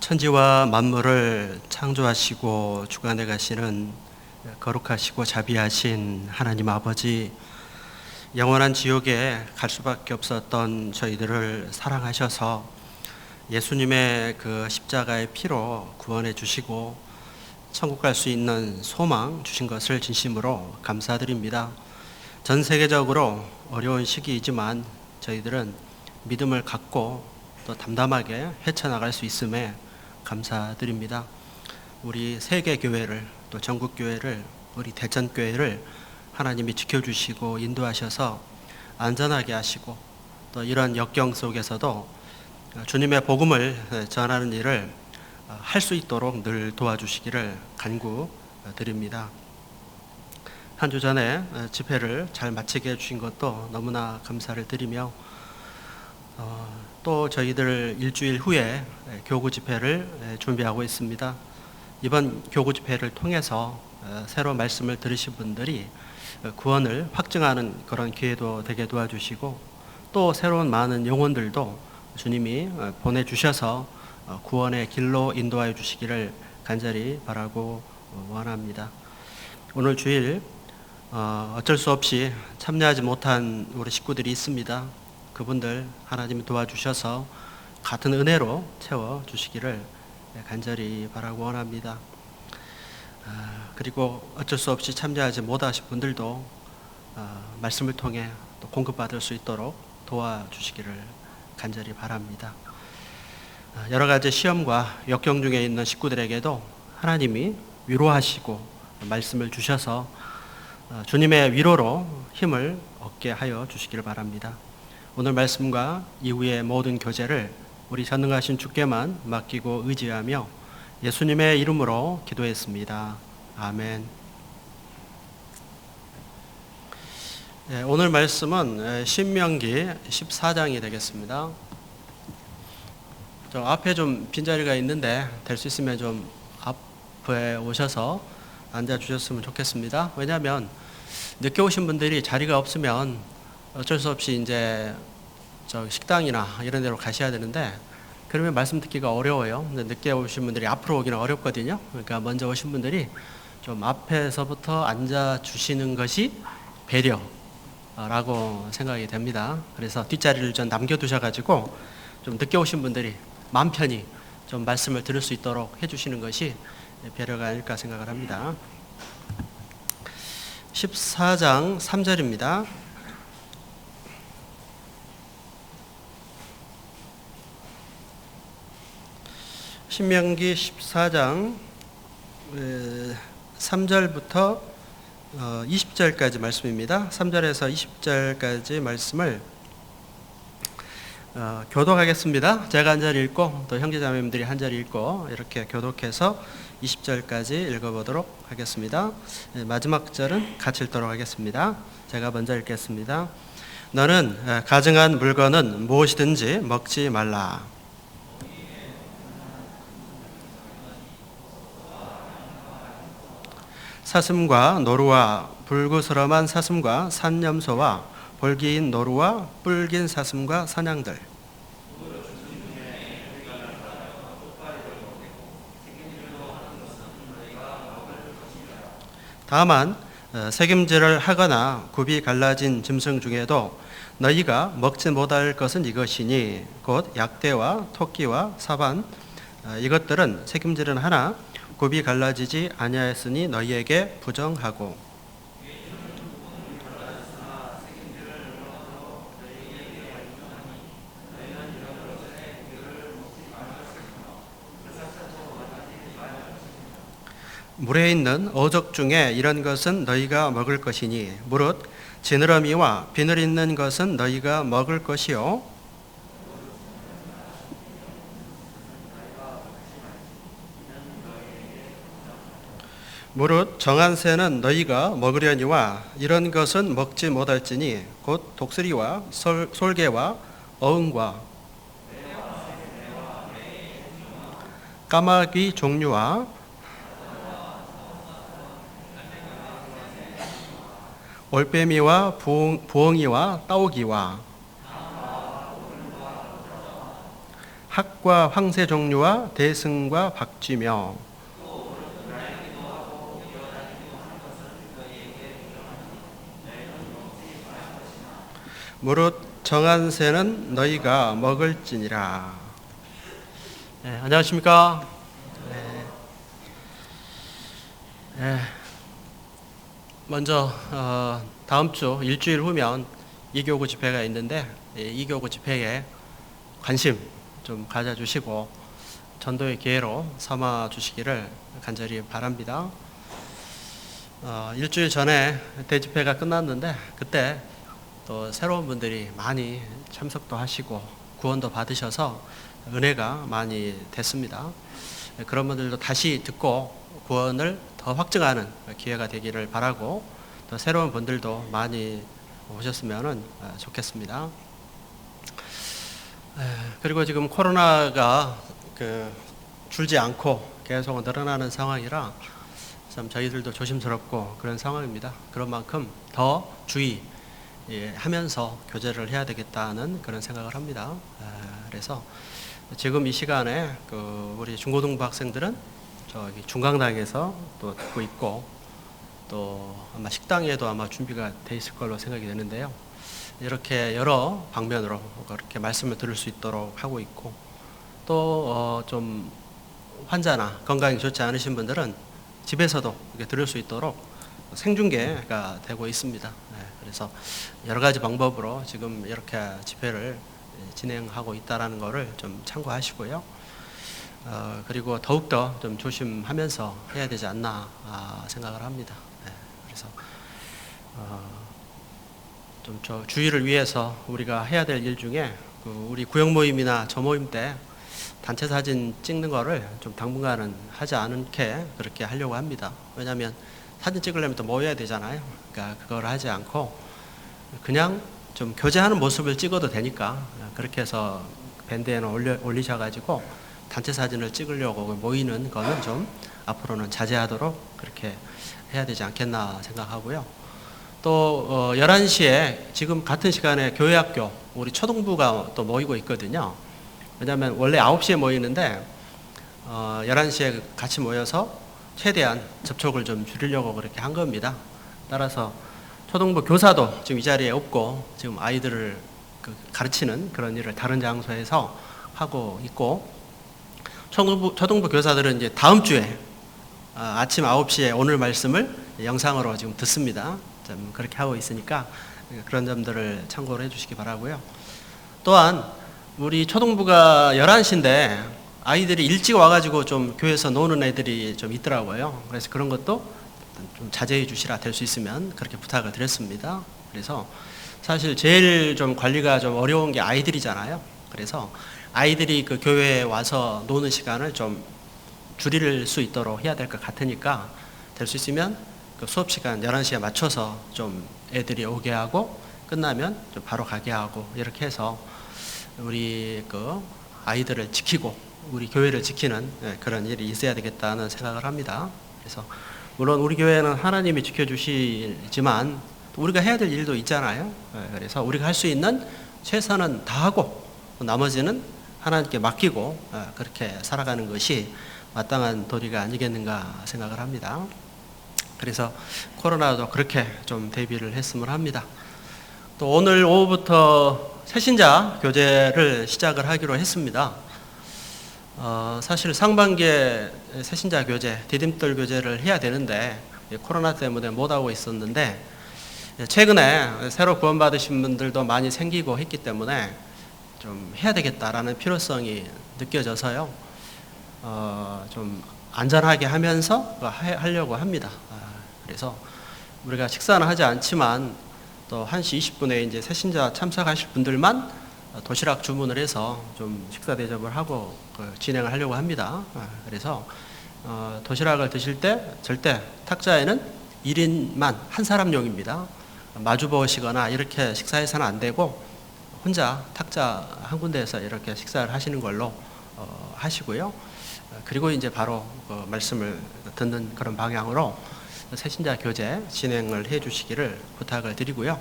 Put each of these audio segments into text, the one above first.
천지와 만물을 창조하시고 주관해 가시는 거룩하시고 자비하신 하나님 아버지, 영원한 지옥에 갈 수밖에 없었던 저희들을 사랑하셔서 예수님의 그 십자가의 피로 구원해 주시고 천국 갈 수 있는 소망 주신 것을 진심으로 감사드립니다. 전 세계적으로 어려운 시기이지만 저희들은 믿음을 갖고 또 담담하게 헤쳐나갈 수 있음에 감사드립니다. 우리 세계교회를, 또 전국교회를, 우리 대전교회를 하나님이 지켜주시고 인도하셔서 안전하게 하시고, 또 이런 역경 속에서도 주님의 복음을 전하는 일을 할 수 있도록 늘 도와주시기를 간구드립니다. 한 주 전에 집회를 잘 마치게 해주신 것도 너무나 감사를 드리며, 또 저희들 일주일 후에 교구 집회를 준비하고 있습니다. 이번 교구 집회를 통해서 새로 말씀을 들으신 분들이 구원을 확증하는 그런 기회도 되게 도와주시고, 또 새로운 많은 영혼들도 주님이 보내주셔서 구원의 길로 인도하여 주시기를 간절히 바라고 원합니다. 오늘 주일 어쩔 수 없이 참여하지 못한 우리 식구들이 있습니다. 그분들 하나님이 도와주셔서 같은 은혜로 채워주시기를 간절히 바라고 원합니다. 그리고 어쩔 수 없이 참여하지 못하신 분들도 말씀을 통해 또 공급받을 수 있도록 도와주시기를 간절히 바랍니다. 여러 가지 시험과 역경 중에 있는 식구들에게도 하나님이 위로하시고 말씀을 주셔서 주님의 위로로 힘을 얻게 하여 주시기를 바랍니다. 오늘 말씀과 이후의 모든 교제를 우리 전능하신 주께만 맡기고 의지하며 예수님의 이름으로 기도했습니다. 아멘. 오늘 말씀은 신명기 14장이 되겠습니다. 저 앞에 좀 빈자리가 있는데 될 수 있으면 좀 앞에 오셔서 앉아주셨으면 좋겠습니다. 왜냐하면 늦게 오신 분들이 자리가 없으면 어쩔 수 없이 이제 저 식당이나 이런 데로 가셔야 되는데, 그러면 말씀 듣기가 어려워요. 근데 늦게 오신 분들이 앞으로 오기는 어렵거든요. 그러니까 먼저 오신 분들이 좀 앞에서부터 앉아 주시는 것이 배려라고 생각이 됩니다. 그래서 뒷자리를 좀 남겨두셔가지고 좀 늦게 오신 분들이 마음 편히 좀 말씀을 들을 수 있도록 해주시는 것이 배려가 아닐까 생각을 합니다. 14장 3절입니다. 신명기 14장 3절부터 20절까지 말씀입니다. 3절에서 20절까지 말씀을 교독하겠습니다. 제가 한 절 읽고 또 형제자매님들이 한 절 읽고 이렇게 교독해서 20절까지 읽어보도록 하겠습니다. 마지막 절은 같이 읽도록 하겠습니다. 제가 먼저 읽겠습니다. 너는 가증한 물건은 무엇이든지 먹지 말라. 사슴과 노루와 불구스럼한 사슴과 산염소와 볼기인 노루와 뿔긴 사슴과 사냥들, 다만 새김질을 하거나 굽이 갈라진 짐승 중에도 너희가 먹지 못할 것은 이것이니 곧 약대와 토끼와 사반, 이것들은 새김질은 하나 굽이 갈라지지 아니하였으니 너희에게 부정하고, 물에 있는 어족 중에 이런 것은 너희가 먹을 것이니 무릇 지느러미와 비늘 있는 것은 너희가 먹을 것이요 무릇 정한 새는 너희가 먹으려니와 이런 것은 먹지 못할지니 곧 독수리와 솔개와 어흥과 까마귀 종류와 올빼미와 부엉이와 따오기와 학과 황세종류와 대승과 박쥐며 무릇 정한 새는 너희가 먹을지니라. 네, 안녕하십니까? 네, 먼저 다음 주 일주일 후면 이교구 집회가 있는데 이교구 집회에 관심 좀 가져주시고 전도의 기회로 삼아 주시기를 간절히 바랍니다. 일주일 전에 대집회가 끝났는데 그때 또 새로운 분들이 많이 참석도 하시고 구원도 받으셔서 은혜가 많이 됐습니다. 그런 분들도 다시 듣고 구원을 더 확증하는 기회가 되기를 바라고 또 새로운 분들도 많이 오셨으면 좋겠습니다. 그리고 지금 코로나가 줄지 않고 계속 늘어나는 상황이라 참 저희들도 조심스럽고 그런 상황입니다. 그런 만큼 더 주의하면서 교제를 해야 되겠다는 그런 생각을 합니다. 그래서 지금 이 시간에 우리 중고등부 학생들은 저기 중강당에서 또 듣고 있고 또 아마 식당에도 아마 준비가 돼 있을 걸로 생각이 되는데요. 이렇게 여러 방면으로 그렇게 말씀을 들을 수 있도록 하고 있고 또 좀 환자나 건강이 좋지 않으신 분들은 집에서도 이렇게 들을 수 있도록 생중계가 되고 있습니다. 그래서 여러 가지 방법으로 지금 이렇게 집회를 진행하고 있다라는 것을 좀 참고하시고요. 그리고 더욱더 좀 조심하면서 해야 되지 않나 생각을 합니다. 그래서 좀 저 주의를 위해서 우리가 해야 될 일 중에 우리 구역 모임이나 저 모임 때 단체 사진 찍는 거를 좀 당분간은 하지 않게 그렇게 하려고 합니다. 왜냐하면 사진 찍으려면 또 모여야 되잖아요. 그러니까 그걸 하지 않고 그냥 좀 교제하는 모습을 찍어도 되니까 그렇게 해서 밴드에는 올리셔가지고 단체 사진을 찍으려고 모이는 거는 좀 앞으로는 자제하도록 그렇게 해야 되지 않겠나 생각하고요. 또 11시에 지금 같은 시간에 교회학교 우리 초등부가 또 모이고 있거든요. 왜냐하면 원래 9시에 모이는데 11시에 같이 모여서 최대한 접촉을 좀 줄이려고 그렇게 한 겁니다. 따라서 초등부 교사도 지금 이 자리에 없고 지금 아이들을 가르치는 그런 일을 다른 장소에서 하고 있고 초등부 교사들은 이제 다음 주에 아침 9시에 오늘 말씀을 영상으로 지금 듣습니다. 좀 그렇게 하고 있으니까 그런 점들을 참고를 해주시기 바라고요. 또한 우리 초등부가 11시인데 아이들이 일찍 와가지고 좀 교회에서 노는 애들이 좀 있더라고요. 그래서 그런 것도 좀 자제해 주시라 될 수 있으면 그렇게 부탁을 드렸습니다. 그래서 사실 제일 좀 관리가 좀 어려운 게 아이들이잖아요. 그래서 아이들이 그 교회에 와서 노는 시간을 좀 줄일 수 있도록 해야 될 것 같으니까 될 수 있으면 그 수업 시간 11시에 맞춰서 좀 애들이 오게 하고 끝나면 좀 바로 가게 하고 이렇게 해서 우리 아이들을 지키고 우리 교회를 지키는 그런 일이 있어야 되겠다는 생각을 합니다. 그래서 물론 우리 교회는 하나님이 지켜주시지만 우리가 해야 될 일도 있잖아요. 그래서 우리가 할 수 있는 최선은 다하고 나머지는 하나님께 맡기고 그렇게 살아가는 것이 마땅한 도리가 아니겠는가 생각을 합니다. 그래서 코로나도 그렇게 좀 대비를 했으면 합니다. 또 오늘 오후부터 새신자 교제를 시작을 하기로 했습니다. 사실 상반기에 새신자 교제, 디딤돌 교제를 해야 되는데 코로나 때문에 못하고 있었는데 최근에 새로 구원받으신 분들도 많이 생기고 했기 때문에 좀 해야 되겠다라는 필요성이 느껴져서요. 좀 안전하게 하면서 하려고 합니다. 그래서 우리가 식사는 하지 않지만 또 1시 20분에 이제 새신자 참석하실 분들만 도시락 주문을 해서 좀 식사 대접을 하고 진행을 하려고 합니다. 그래서 도시락을 드실 때 절대 탁자에는 1인만 한 사람용입니다. 마주 보시거나 이렇게 식사해서는 안 되고 혼자 탁자 한 군데에서 이렇게 식사를 하시는 걸로 하시고요. 그리고 이제 바로 말씀을 듣는 그런 방향으로 새신자 교제 진행을 해 주시기를 부탁을 드리고요.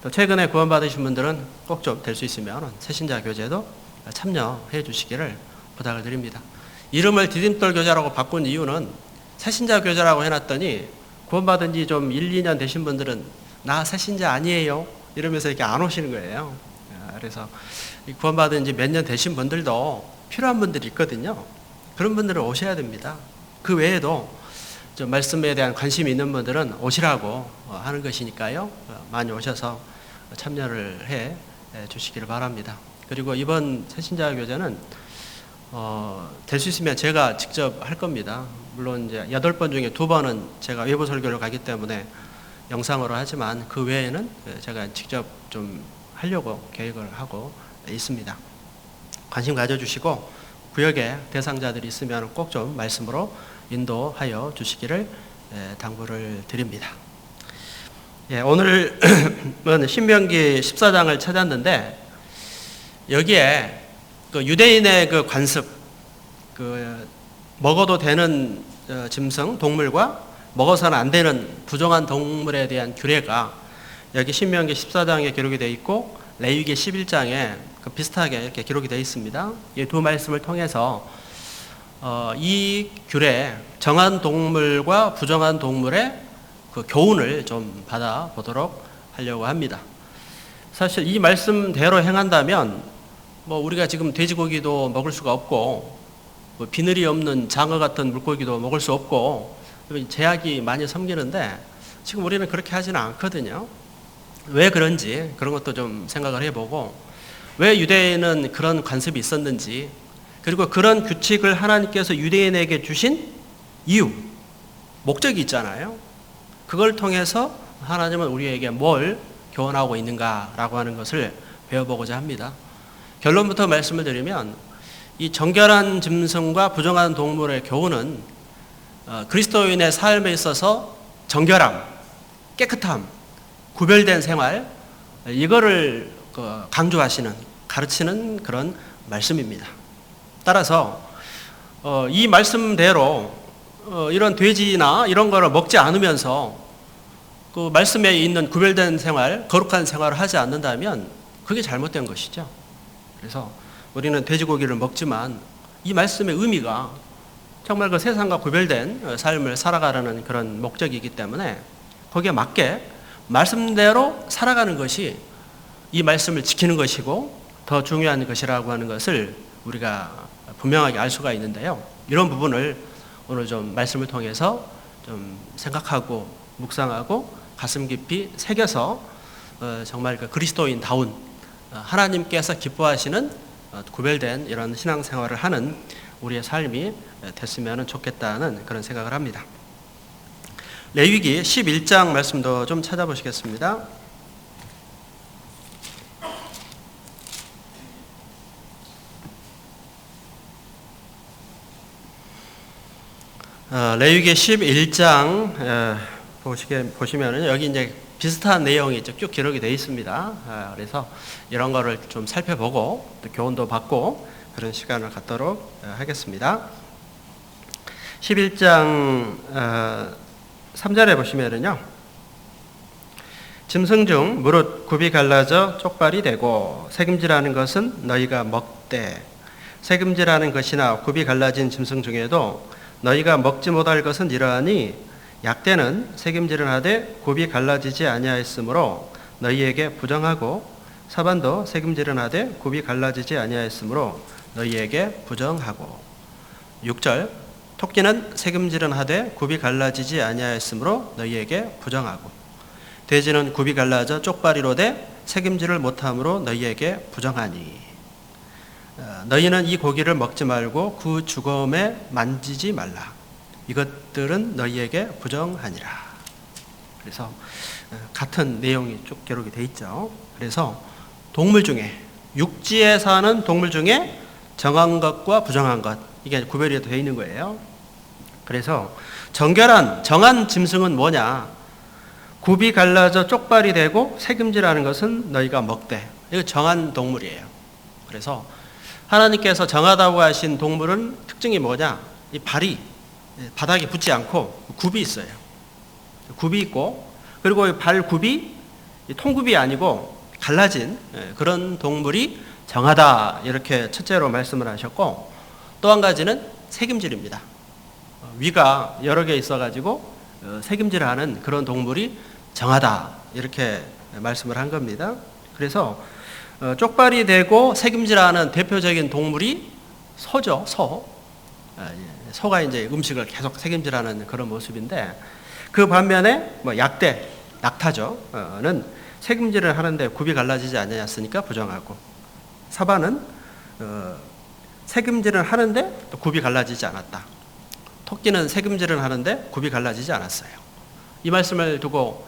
또 최근에 구원받으신 분들은 꼭 좀 될 수 있으면 새신자 교제도 참여해 주시기를 부탁을 드립니다. 이름을 디딤돌 교자라고 바꾼 이유는 새신자 교자라고 해놨더니 구원받은 지 좀 1, 2년 되신 분들은 나 새신자 아니에요 이러면서 이렇게 안 오시는 거예요. 그래서 구원받은 지 몇 년 되신 분들도 필요한 분들이 있거든요. 그런 분들은 오셔야 됩니다. 그 외에도 좀 말씀에 대한 관심이 있는 분들은 오시라고 하는 것이니까요. 많이 오셔서 참여를 해 주시기를 바랍니다. 그리고 이번 새신자 교제는 될 수 있으면 제가 직접 할 겁니다. 물론 이제 8번 중에 2번은 제가 외부 설교를 가기 때문에 영상으로 하지만 그 외에는 제가 직접 좀 하려고 계획을 하고 있습니다. 관심 가져주시고 구역에 대상자들이 있으면 꼭 좀 말씀으로 인도하여 주시기를 당부를 드립니다. 오늘은 신명기 14장을 찾았는데 여기에 그 유대인의 그 관습, 그 먹어도 되는 짐승, 동물과 먹어서는 안 되는 부정한 동물에 대한 규례가 여기 신명기 14장에 기록이 되어 있고 레위기 11장에 그 비슷하게 이렇게 기록이 되어 있습니다. 이 두 말씀을 통해서 이 규례, 정한 동물과 부정한 동물의 그 교훈을 좀 받아보도록 하려고 합니다. 사실 이 말씀대로 행한다면 우리가 지금 돼지고기도 먹을 수가 없고 비늘이 없는 장어 같은 물고기도 먹을 수 없고 제약이 많이 생기는데 지금 우리는 그렇게 하지는 않거든요. 왜 그런지 그런 것도 좀 생각을 해보고 왜 유대인은 그런 관습이 있었는지 그리고 그런 규칙을 하나님께서 유대인에게 주신 이유, 목적이 있잖아요. 그걸 통해서 하나님은 우리에게 뭘 교훈하고 있는가라고 하는 것을 배워보고자 합니다. 결론부터 말씀을 드리면 이 정결한 짐승과 부정한 동물의 교훈은 그리스도인의 삶에 있어서 정결함, 깨끗함, 구별된 생활 이거를 강조하시는, 가르치는 그런 말씀입니다. 따라서 이 말씀대로 이런 돼지나 이런 거를 먹지 않으면서 그 말씀에 있는 구별된 생활, 거룩한 생활을 하지 않는다면 그게 잘못된 것이죠. 그래서 우리는 돼지고기를 먹지만 이 말씀의 의미가 정말 그 세상과 구별된 삶을 살아가려는 그런 목적이기 때문에 거기에 맞게 말씀대로 살아가는 것이 이 말씀을 지키는 것이고 더 중요한 것이라고 하는 것을 우리가 분명하게 알 수가 있는데요. 이런 부분을 오늘 좀 말씀을 통해서 좀 생각하고 묵상하고 가슴 깊이 새겨서 정말 그 그리스도인다운 하나님께서 기뻐하시는 구별된 이런 신앙생활을 하는 우리의 삶이 됐으면 좋겠다는 그런 생각을 합니다. 레위기 11장 말씀도 좀 찾아보시겠습니다. 레위기 11장 보시면은 여기 이제 비슷한 내용이 쭉 기록이 되어 있습니다. 그래서 이런 거를 좀 살펴보고 또 교훈도 받고 그런 시간을 갖도록 하겠습니다. 11장 3절에 보시면은요. 짐승 중 무릇 굽이 갈라져 쪽발이 되고 새김질하는 것은 너희가 먹되 새김질하는 것이나 굽이 갈라진 짐승 중에도 너희가 먹지 못할 것은 이러하니 약대는 새김질은 하되 굽이 갈라지지 아니하였으므로 너희에게 부정하고 사반도 새김질은 하되 굽이 갈라지지 아니하였으므로 너희에게 부정하고 6절 토끼는 새김질은 하되 굽이 갈라지지 아니하였으므로 너희에게 부정하고 돼지는 굽이 갈라져 쪽발이로되 새김질을 못함으로 너희에게 부정하니 너희는 이 고기를 먹지 말고 그 주검에 만지지 말라. 이것들은 너희에게 부정하니라. 그래서 같은 내용이 쭉 기록이 되어 있죠. 그래서 동물 중에 육지에 사는 동물 중에 정한 것과 부정한 것 이게 구별이 되어 있는 거예요. 그래서 정한 짐승은 뭐냐? 굽이 갈라져 쪽발이 되고 새김질하는 것은 너희가 먹되 이거 정한 동물이에요. 그래서 하나님께서 정하다고 하신 동물은 특징이 뭐냐? 이 발이 바닥에 붙지 않고 굽이 있어요. 굽이 있고 그리고 발 굽이 통굽이 아니고 갈라진 그런 동물이 정하다 이렇게 첫째로 말씀을 하셨고, 또 한 가지는 새김질입니다. 위가 여러 개 있어가지고 새김질을 하는 그런 동물이 정하다 이렇게 말씀을 한 겁니다. 그래서 쪽발이 되고 새김질하는 대표적인 동물이 소죠. 소가 이제 음식을 계속 새김질하는 그런 모습인데, 그 반면에 뭐 약대, 낙타죠는 새김질을 하는데 굽이 갈라지지 않았으니까 부정하고, 사바는 새김질을 하는데 또 굽이 갈라지지 않았다. 토끼는 새김질을 하는데 굽이 갈라지지 않았어요. 이 말씀을 두고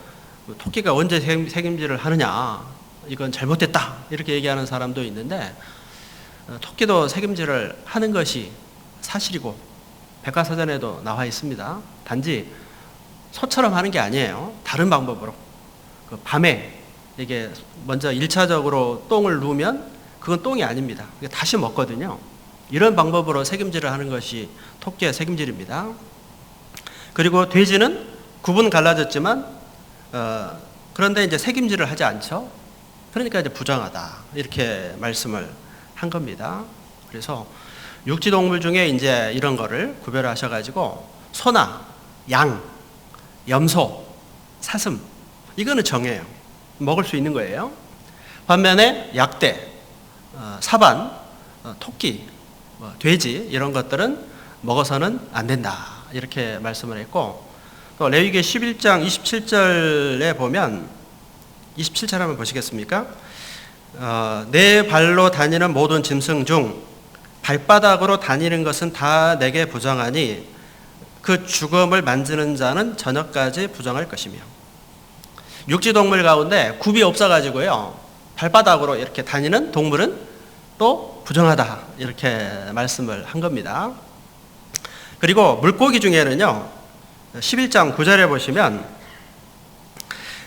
토끼가 언제 새김질을 하느냐, 이건 잘못됐다 이렇게 얘기하는 사람도 있는데, 토끼도 새김질을 하는 것이 사실이고 백과사전에도 나와 있습니다. 단지 소처럼 하는 게 아니에요. 다른 방법으로. 그 밤에 이게 먼저 1차적으로 똥을 누우면 그건 똥이 아닙니다. 다시 먹거든요. 이런 방법으로 새김질을 하는 것이 토끼의 새김질입니다. 그리고 돼지는 굽은 갈라졌지만 그런데 이제 새김질을 하지 않죠. 그러니까 이제 부정하다 이렇게 말씀을 한 겁니다. 그래서 육지동물 중에 이제 이런 거를 구별하셔가지고 소나 양, 염소, 사슴, 이거는 정해요. 먹을 수 있는 거예요. 반면에 약대, 사반, 토끼, 돼지 이런 것들은 먹어서는 안 된다 이렇게 말씀을 했고, 또 레위기 11장 27절에 보면 27절 한번 보시겠습니까? 내 발로 다니는 모든 짐승 중 발바닥으로 다니는 것은 다 내게 부정하니 그 죽음을 만지는 자는 저녁까지 부정할 것이며, 육지동물 가운데 굽이 없어가지고요 발바닥으로 이렇게 다니는 동물은 또 부정하다 이렇게 말씀을 한 겁니다. 그리고 물고기 중에는요 11장 9절에 보시면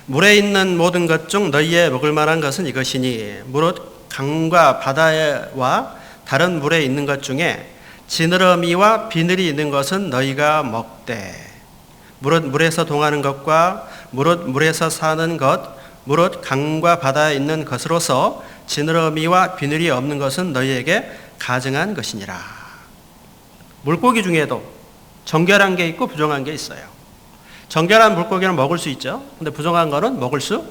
물에 있는 모든 것 중 너희의 먹을 만한 것은 이것이니 무릇 강과 바다와 다른 물에 있는 것 중에 지느러미와 비늘이 있는 것은 너희가 먹되, 무릇 물에서 동하는 것과 무릇 물에서 사는 것, 무릇 강과 바다에 있는 것으로서 지느러미와 비늘이 없는 것은 너희에게 가증한 것이니라. 물고기 중에도 정결한 게 있고 부정한 게 있어요. 정결한 물고기는 먹을 수 있죠. 근데 부정한 거는 먹을 수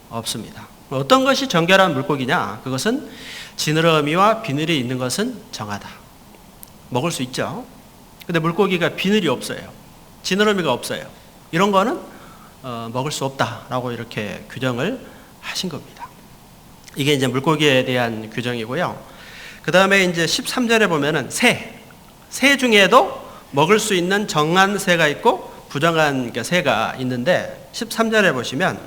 없습니다. 어떤 것이 정결한 물고기냐? 그것은 지느러미와 비늘이 있는 것은 정하다. 먹을 수 있죠. 근데 물고기가 비늘이 없어요. 지느러미가 없어요. 이런 거는 먹을 수 없다라고 이렇게 규정을 하신 겁니다. 이게 이제 물고기에 대한 규정이고요. 그 다음에 이제 13절에 보면은 새 중에도 먹을 수 있는 정한 새가 있고 부정한 새가 있는데, 13절에 보시면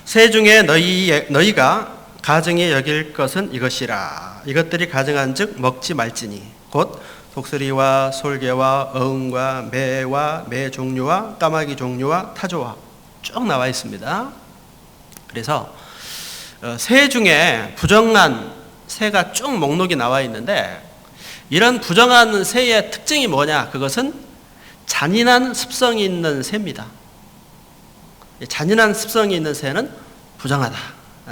새 중에 너희가 가증히 여길 것은 이것이라. 이것들이 가증한 즉 먹지 말지니 곧 독수리와 솔개와 어흥과 매와 매 종류와 까마귀 종류와 타조와 쭉 나와 있습니다. 그래서 새 중에 부정한 새가 쭉 목록이 나와 있는데, 이런 부정한 새의 특징이 뭐냐? 그것은 잔인한 습성이 있는 새입니다. 잔인한 습성이 있는 새는 부정하다.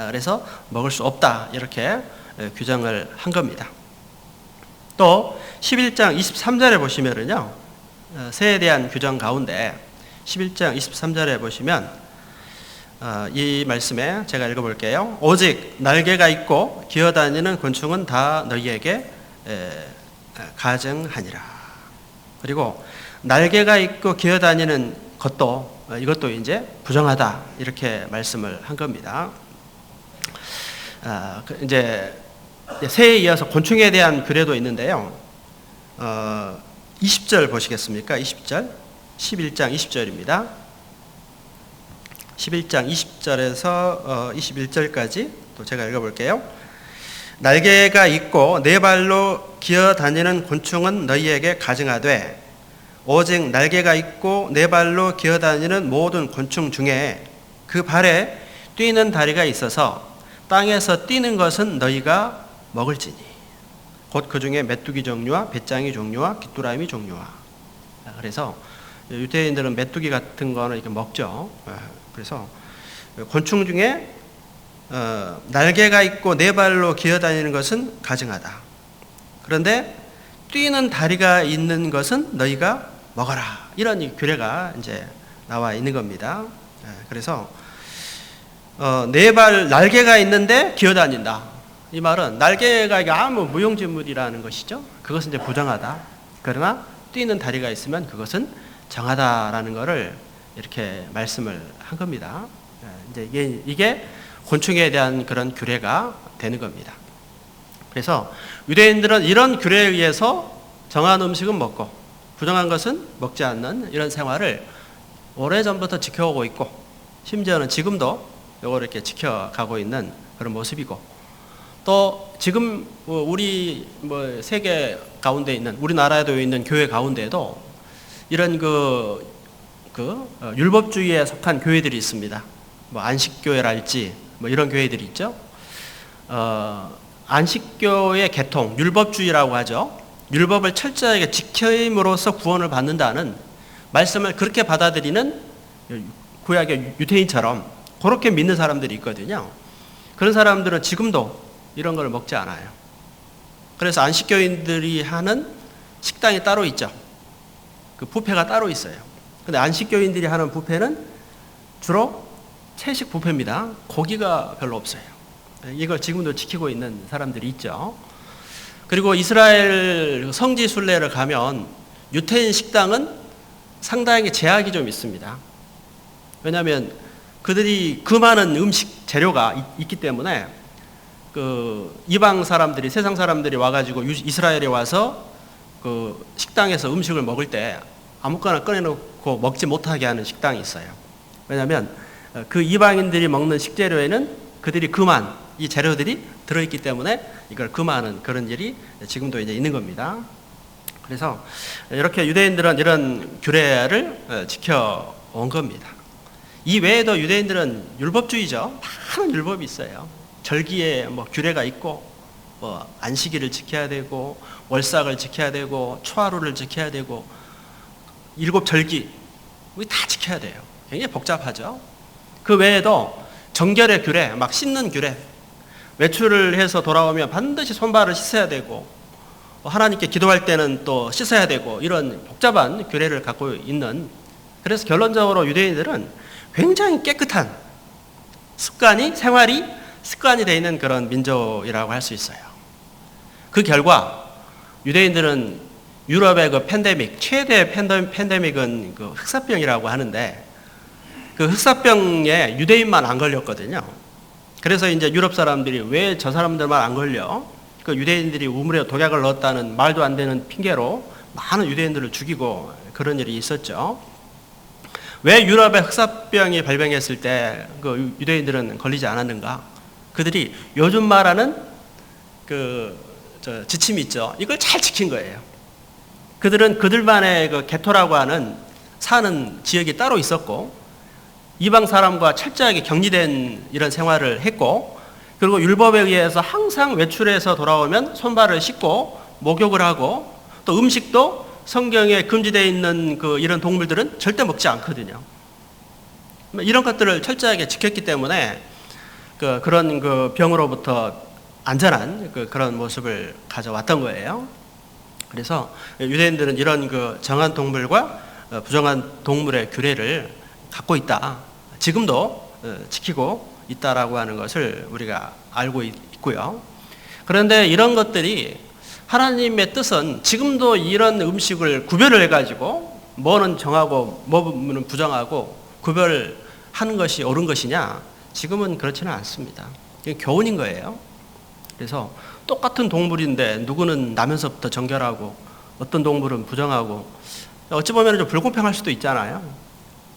그래서 먹을 수 없다 이렇게 규정을 한 겁니다. 또 11장 23절에 보시면은요 새에 대한 규정 가운데 11장 23절에 보시면 이 말씀에 제가 읽어볼게요. 오직 날개가 있고 기어다니는 곤충은 다 너희에게 가증하니라. 그리고 날개가 있고 기어다니는 것도 이것도 이제 부정하다 이렇게 말씀을 한 겁니다. 이제 새에 이어서 곤충에 대한 규례도 있는데요. 20절 보시겠습니까? 20절 11장 20절입니다. 11장 20절에서 21절까지 또 제가 읽어볼게요. 날개가 있고 네 발로 기어다니는 곤충은 너희에게 가증하되, 오직 날개가 있고 네 발로 기어다니는 모든 곤충 중에 그 발에 뛰는 다리가 있어서 땅에서 뛰는 것은 너희가 먹을지니 곧 그 중에 메뚜기 종류와 배짱이 종류와 귀뚜라미 종류와. 그래서 유대인들은 메뚜기 같은 거는 이렇게 먹죠. 그래서 곤충 중에 날개가 있고 네 발로 기어다니는 것은 가증하다. 그런데 뛰는 다리가 있는 것은 너희가 먹어라. 이런 규례가 이제 나와 있는 겁니다. 그래서 네 발 날개가 있는데 기어다닌다. 이 말은 날개가 아무 무용지물이라는 것이죠. 그것은 이제 부정하다. 그러나 뛰는 다리가 있으면 그것은 정하다라는 것을 이렇게 말씀을 한 겁니다. 이제 이게 곤충에 대한 그런 규례가 되는 겁니다. 그래서 유대인들은 이런 규례에 의해서 정한 음식은 먹고 부정한 것은 먹지 않는 이런 생활을 오래전부터 지켜오고 있고, 심지어는 지금도 이걸 이렇게 지켜가고 있는 그런 모습이고, 또 지금 우리 세계 가운데 있는, 우리나라에도 있는 교회 가운데에도 이런 율법주의에 속한 교회들이 있습니다. 안식교회랄지 이런 교회들이 있죠. 안식교의 계통, 율법주의라고 하죠. 율법을 철저하게 지킴으로써 구원을 받는다는 말씀을 그렇게 받아들이는 구약의 유대인처럼 그렇게 믿는 사람들이 있거든요. 그런 사람들은 지금도 이런 걸 먹지 않아요. 그래서 안식교인들이 하는 식당이 따로 있죠. 그 뷔페가 따로 있어요. 근데 안식교인들이 하는 뷔페는 주로 채식 뷔페입니다. 고기가 별로 없어요. 이걸 지금도 지키고 있는 사람들이 있죠. 그리고 이스라엘 성지 순례를 가면 유태인 식당은 상당히 제약이 좀 있습니다. 왜냐하면 그들이 그 많은 음식 재료가 있기 때문에 그 이방 사람들이, 세상 사람들이 와가지고 이스라엘에 와서 그 식당에서 음식을 먹을 때 아무거나 꺼내놓고 먹지 못하게 하는 식당이 있어요. 왜냐하면 그 이방인들이 먹는 식재료에는 그들이 금한 이 재료들이 들어있기 때문에 이걸 금하는 그런 일이 지금도 이제 있는 겁니다. 그래서 이렇게 유대인들은 이런 규례를 지켜온 겁니다. 이 외에도 유대인들은 율법주의죠. 많은 율법이 있어요. 절기에 규례가 있고, 안식일을 지켜야 되고, 월삭을 지켜야 되고, 초하루를 지켜야 되고, 7절기 다 지켜야 돼요. 굉장히 복잡하죠. 그 외에도 정결의 규례, 씻는 규례, 외출을 해서 돌아오면 반드시 손발을 씻어야 되고, 하나님께 기도할 때는 또 씻어야 되고, 이런 복잡한 규례를 갖고 있는, 그래서 결론적으로 유대인들은 굉장히 깨끗한 생활이 습관이 되어 있는 그런 민족이라고 할 수 있어요. 그 결과 유대인들은 유럽의 그 팬데믹, 최대 팬데믹은 그 흑사병이라고 하는데, 그 흑사병에 유대인만 안 걸렸거든요. 그래서 이제 유럽 사람들이 왜 저 사람들만 안 걸려? 그 유대인들이 우물에 독약을 넣었다는 말도 안 되는 핑계로 많은 유대인들을 죽이고 그런 일이 있었죠. 왜 유럽의 흑사병이 발병했을 때 그 유대인들은 걸리지 않았는가? 그들이 요즘 말하는 지침이 있죠. 이걸 잘 지킨 거예요. 그들은 그들만의 그 게토라고 하는 사는 지역이 따로 있었고, 이방 사람과 철저하게 격리된 이런 생활을 했고, 그리고 율법에 의해서 항상 외출해서 돌아오면 손발을 씻고 목욕을 하고, 또 음식도 성경에 금지되어 있는 이런 동물들은 절대 먹지 않거든요. 이런 것들을 철저하게 지켰기 때문에 그런 병으로부터 안전한 그런 모습을 가져왔던 거예요. 그래서 유대인들은 이런 정한 동물과 부정한 동물의 규례를 갖고 있다. 지금도 지키고 있다라고 하는 것을 우리가 알고 있고요. 그런데 이런 것들이 하나님의 뜻은 지금도 이런 음식을 구별을 해가지고 뭐는 정하고 뭐는 부정하고 구별하는 것이 옳은 것이냐? 지금은 그렇지는 않습니다. 이게 교훈인 거예요. 그래서 똑같은 동물인데 누구는 나면서부터 정결하고 어떤 동물은 부정하고, 어찌 보면 좀 불공평할 수도 있잖아요.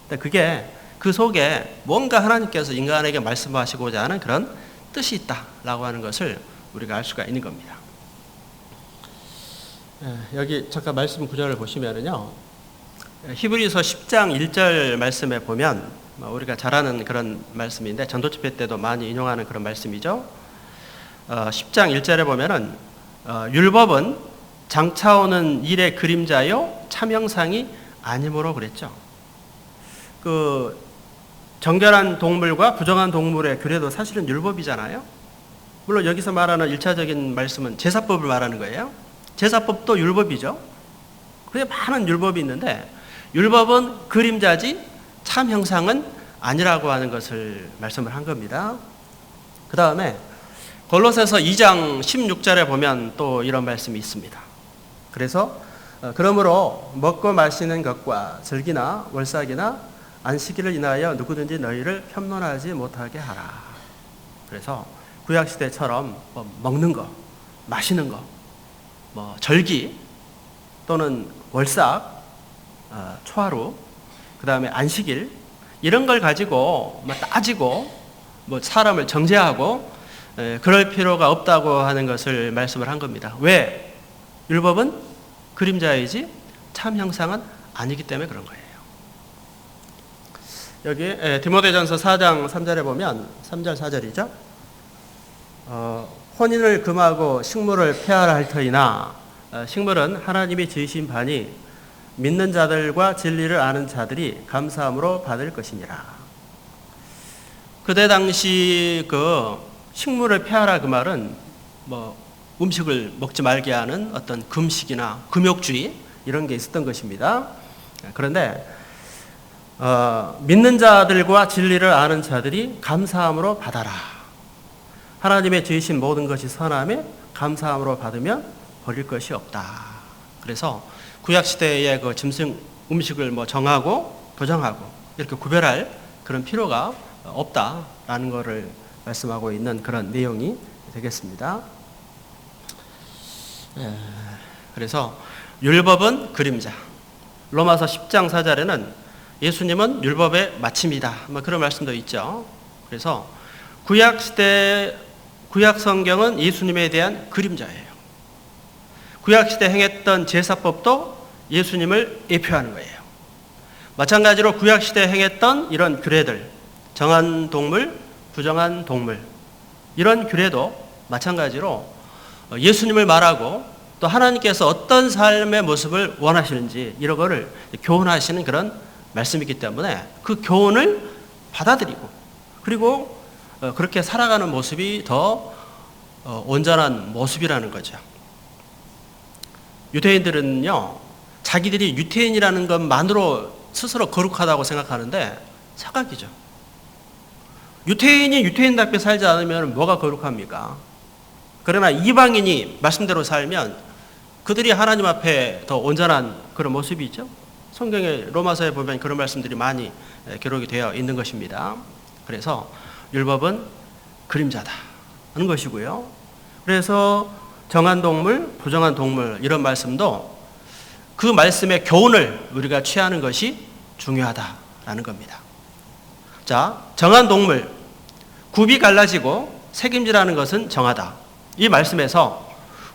근데 그게 그 속에 뭔가 하나님께서 인간에게 말씀하시고자 하는 그런 뜻이 있다라고 하는 것을 우리가 알 수가 있는 겁니다. 여기 잠깐 말씀 구절을 보시면은요, 히브리서 10장 1절 말씀에 보면 우리가 잘 아는 그런 말씀인데, 전도집회 때도 많이 인용하는 그런 말씀이죠. 10장 1절에 보면은 율법은 장차오는 일의 그림자요 참 형상이 아니므로 그랬죠. 정결한 동물과 부정한 동물의 규례도 사실은 율법이잖아요. 물론 여기서 말하는 1차적인 말씀은 제사법을 말하는 거예요. 제사법도 율법이죠. 그게 많은 율법이 있는데 율법은 그림자지 참 형상은 아니라고 하는 것을 말씀을 한 겁니다. 그 다음에 골로새서 2장 16절에 보면 또 이런 말씀이 있습니다. 그래서 그러므로 먹고 마시는 것과 절기나 월삭이나 안식일을 인하여 누구든지 너희를 폄론하지 못하게 하라. 그래서 구약시대처럼 먹는 거, 마시는 거, 절기 또는 월삭, 초하루, 그 다음에 안식일 이런 걸 가지고 따지고 사람을 정죄하고 그럴 필요가 없다고 하는 것을 말씀을 한 겁니다. 왜? 율법은 그림자이지 참 형상은 아니기 때문에 그런 거예요. 여기 디모데전서 4장 3절에 보면 3절 4절이죠. 혼인을 금하고 식물을 폐하라 할 터이나 식물은 하나님이 지으신 바니 믿는 자들과 진리를 아는 자들이 감사함으로 받을 것이니라. 그때 당시 그 식물을 폐하라 그 말은 음식을 먹지 말게 하는 어떤 금식이나 금욕주의 이런 게 있었던 것입니다. 그런데 믿는 자들과 진리를 아는 자들이 감사함으로 받아라. 하나님의 지으신 모든 것이 선함에 감사함으로 받으면 버릴 것이 없다. 그래서 구약시대의 그 짐승 음식을 정하고 부정하고 이렇게 구별할 그런 필요가 없다라는 것을 말씀하고 있는 그런 내용이 되겠습니다. 그래서 율법은 그림자. 로마서 10장 4절에는 예수님은 율법의 마침이다. 그런 말씀도 있죠. 그래서 구약시대 구약 성경은 예수님에 대한 그림자예요. 구약시대 행했던 제사법도 예수님을 예표하는 거예요. 마찬가지로 구약시대 행했던 이런 규례들, 정한 동물, 부정한 동물 이런 규례도 마찬가지로 예수님을 말하고 또 하나님께서 어떤 삶의 모습을 원하시는지 이런 거를 교훈하시는 그런 말씀이기 때문에 그 교훈을 받아들이고 그리고 그렇게 살아가는 모습이 더 온전한 모습이라는 거죠. 유대인들은요, 자기들이 유대인이라는 것만으로 스스로 거룩하다고 생각하는데 착각이죠. 유대인이 유대인답게 살지 않으면 뭐가 거룩합니까? 그러나 이방인이 말씀대로 살면 그들이 하나님 앞에 더 온전한 그런 모습이 있죠. 성경의 로마서에 보면 그런 말씀들이 많이 기록이 되어 있는 것입니다. 그래서 율법은 그림자다 하는 것이고요. 그래서 정한 동물, 부정한 동물 이런 말씀도 그 말씀의 교훈을 우리가 취하는 것이 중요하다라는 겁니다. 자, 정한 동물, 굽이 갈라지고 책임지라는 것은 정하다. 이 말씀에서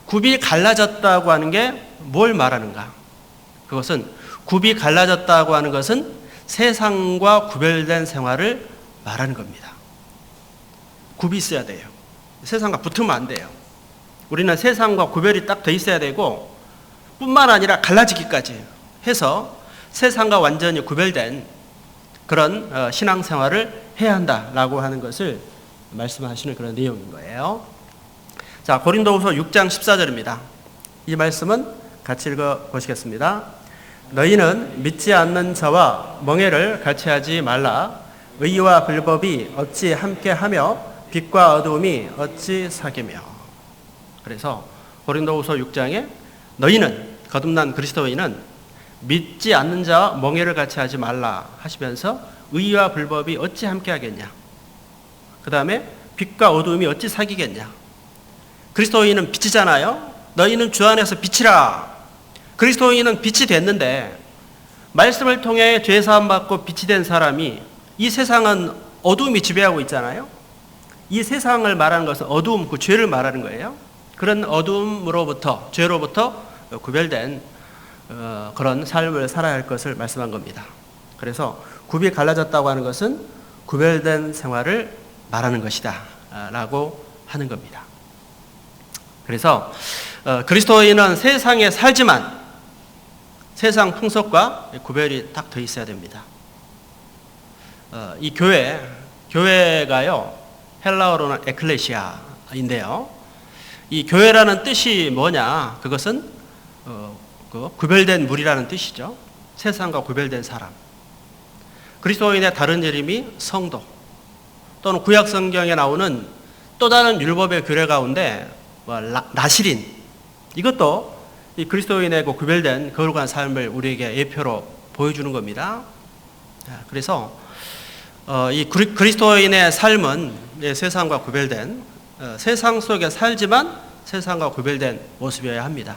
굽이 갈라졌다고 하는 게 뭘 말하는가? 그것은 굽이 갈라졌다고 하는 것은 세상과 구별된 생활을 말하는 겁니다. 굽이 있어야 돼요. 세상과 붙으면 안 돼요. 우리는 세상과 구별이 딱 돼 있어야 되고 뿐만 아니라 갈라지기까지 해서 세상과 완전히 구별된 그런 신앙생활을 해야 한다라고 하는 것을 말씀하시는 그런 내용인 거예요. 자, 고린도후서 6장 14절입니다. 이 말씀은 같이 읽어보시겠습니다. 너희는 믿지 않는 자와 멍에를 같이 하지 말라. 의와 불법이 어찌 함께하며 빛과 어두움이 어찌 사귀며. 그래서 고린도후서 6장에 너희는 거듭난 그리스도인은 믿지 않는 자와 멍에를 같이 하지 말라 하시면서 의와 불법이 어찌 함께하겠냐. 그 다음에 빛과 어두움이 어찌 사귀겠냐. 그리스도인은 빛이잖아요. 너희는 주 안에서 빛이라. 그리스도인은 빛이 됐는데 말씀을 통해 죄사함 받고 빛이 된 사람이 이 세상은 어두움이 지배하고 있잖아요. 이 세상을 말하는 것은 어두움, 그 죄를 말하는 거예요. 그런 어두움으로부터, 죄로부터 구별된 그런 삶을 살아야 할 것을 말씀한 겁니다. 그래서 굽이 갈라졌다고 하는 것은 구별된 생활을 말하는 것이다 라고 하는 겁니다. 그래서 그리스도인은 세상에 살지만 세상 풍속과 구별이 딱 돼 있어야 됩니다. 이 교회가요, 헬라어로는 에클레시아인데요. 이 교회라는 뜻이 뭐냐? 그것은 구별된 무리라는 뜻이죠. 세상과 구별된 사람. 그리스도인의 다른 이름이 성도, 또는 구약 성경에 나오는 또 다른 율법의 규례 가운데 나실인, 이것도 이 그리스도인의 구별된 거룩한 삶을 우리에게 예표로 보여주는 겁니다. 그래서 이 그리스도인의 삶은 세상과 구별된, 세상 속에 살지만 세상과 구별된 모습이어야 합니다.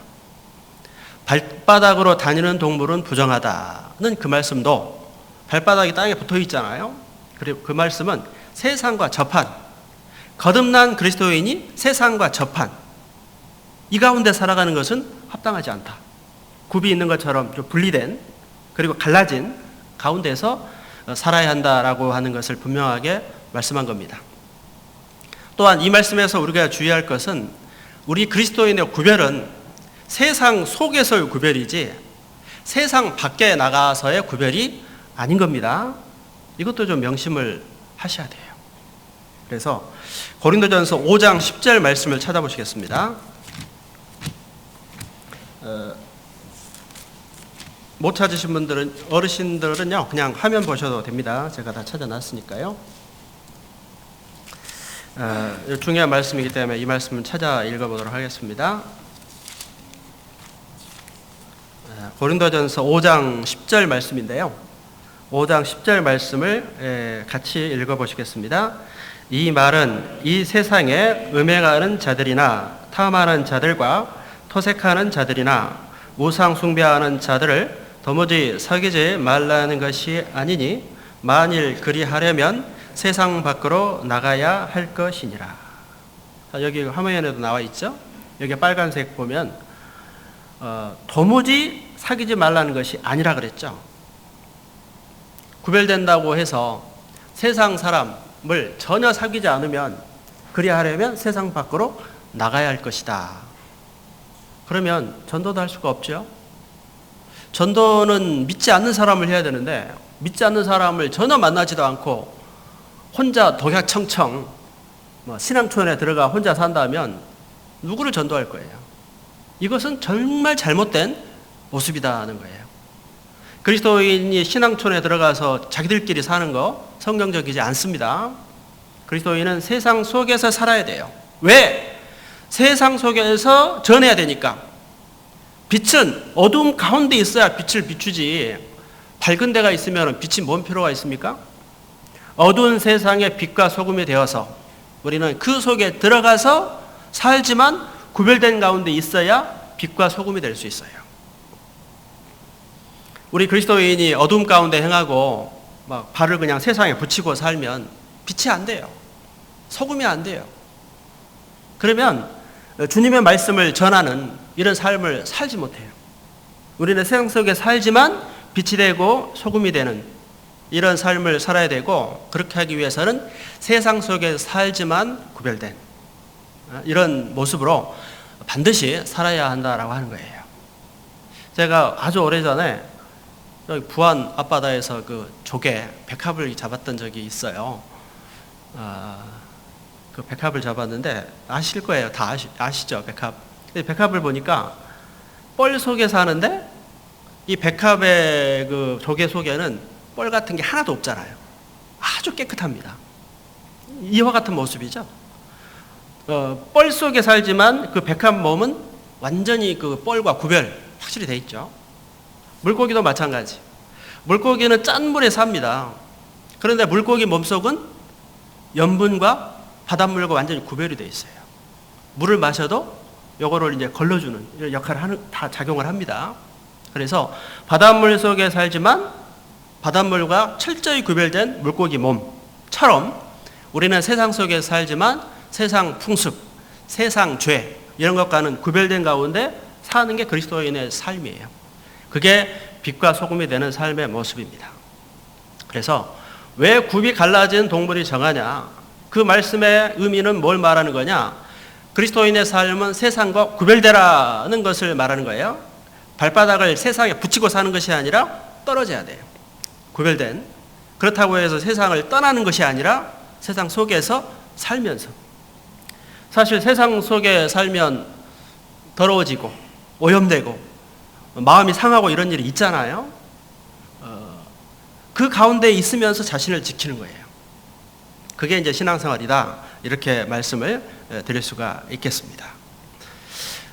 발바닥으로 다니는 동물은 부정하다는 그 말씀도 발바닥이 땅에 붙어 있잖아요. 그리고 그 말씀은 세상과 접한, 거듭난 그리스도인이 세상과 접한 이 가운데 살아가는 것은 합당하지 않다. 굽이 있는 것처럼 좀 분리된, 그리고 갈라진 가운데서 살아야 한다라고 하는 것을 분명하게 말씀한 겁니다. 또한 이 말씀에서 우리가 주의할 것은 우리 그리스도인의 구별은 세상 속에서의 구별이지 세상 밖에 나가서의 구별이 아닌 겁니다. 이것도 좀 명심을 하셔야 돼요. 그래서 고린도전서 5장 10절 말씀을 찾아보시겠습니다. 못 찾으신 분들은, 어르신들은요, 그냥 화면 보셔도 됩니다. 제가 다 찾아놨으니까요. 중요한 말씀이기 때문에 이 말씀을 찾아 읽어보도록 하겠습니다. 고린도전서 5장 10절 말씀인데요. 5장 10절 말씀을 같이 읽어보시겠습니다. 이 말은 이 세상에 음행하는 자들이나 탐하는 자들과 토색하는 자들이나 우상 숭배하는 자들을 도무지 사귀지 말라는 것이 아니니 만일 그리하려면 세상 밖으로 나가야 할 것이니라. 여기 화면에도 나와 있죠. 여기 빨간색 보면 도무지 사귀지 말라는 것이 아니라 그랬죠. 구별된다고 해서 세상 사람을 전혀 사귀지 않으면, 그리하려면 세상 밖으로 나가야 할 것이다. 그러면 전도도 할 수가 없죠. 전도는 믿지 않는 사람을 해야 되는데 믿지 않는 사람을 전혀 만나지도 않고 혼자 독약청청 신앙촌에 들어가 혼자 산다면 누구를 전도할 거예요? 이것은 정말 잘못된 모습이다는 거예요. 그리스도인이 신앙촌에 들어가서 자기들끼리 사는 거 성경적이지 않습니다. 그리스도인은 세상 속에서 살아야 돼요. 왜? 세상 속에서 전해야 되니까. 빛은 어두움 가운데 있어야 빛을 비추지, 밝은 데가 있으면 빛이 뭔 필요가 있습니까? 어두운 세상에 빛과 소금이 되어서 우리는 그 속에 들어가서 살지만 구별된 가운데 있어야 빛과 소금이 될 수 있어요. 우리 그리스도인이 어둠 가운데 행하고 막 발을 그냥 세상에 붙이고 살면 빛이 안 돼요. 소금이 안 돼요. 그러면 주님의 말씀을 전하는 이런 삶을 살지 못해요. 우리는 세상 속에 살지만 빛이 되고 소금이 되는 이런 삶을 살아야 되고, 그렇게 하기 위해서는 세상 속에 살지만 구별된 이런 모습으로 반드시 살아야 한다라고 하는 거예요. 제가 아주 오래전에 여기 부안 앞바다에서 그 조개, 백합을 잡았던 적이 있어요. 그 백합을 잡았는데 아실 거예요. 다 아시죠? 백합. 백합을 보니까 뻘 속에 사는데 이 백합의 그 조개 속에는 뻘 같은 게 하나도 없잖아요. 아주 깨끗합니다. 이와 같은 모습이죠. 뻘 속에 살지만 그 백합 몸은 완전히 그 뻘과 구별 확실히 돼 있죠. 물고기도 마찬가지. 물고기는 짠 물에 삽니다. 그런데 물고기 몸속은 염분과 바닷물과 완전히 구별이 돼 있어요. 물을 마셔도 요거를 이제 걸러주는 이런 역할을 다 작용을 합니다. 그래서 바닷물 속에 살지만 바닷물과 철저히 구별된 물고기 몸처럼 우리는 세상 속에 살지만 세상 풍습, 세상 죄 이런 것과는 구별된 가운데 사는 게 그리스도인의 삶이에요. 그게 빛과 소금이 되는 삶의 모습입니다. 그래서 왜 굽이 갈라진 동물이 정하냐? 그 말씀의 의미는 뭘 말하는 거냐? 그리스도인의 삶은 세상과 구별되라는 것을 말하는 거예요. 발바닥을 세상에 붙이고 사는 것이 아니라 떨어져야 돼요. 구별된 그렇다고 해서 세상을 떠나는 것이 아니라 세상 속에서 살면서, 사실 세상 속에 살면 더러워지고 오염되고 마음이 상하고 이런 일이 있잖아요. 그 가운데 있으면서 자신을 지키는 거예요. 그게 이제 신앙생활이다, 이렇게 말씀을 드릴 수가 있겠습니다.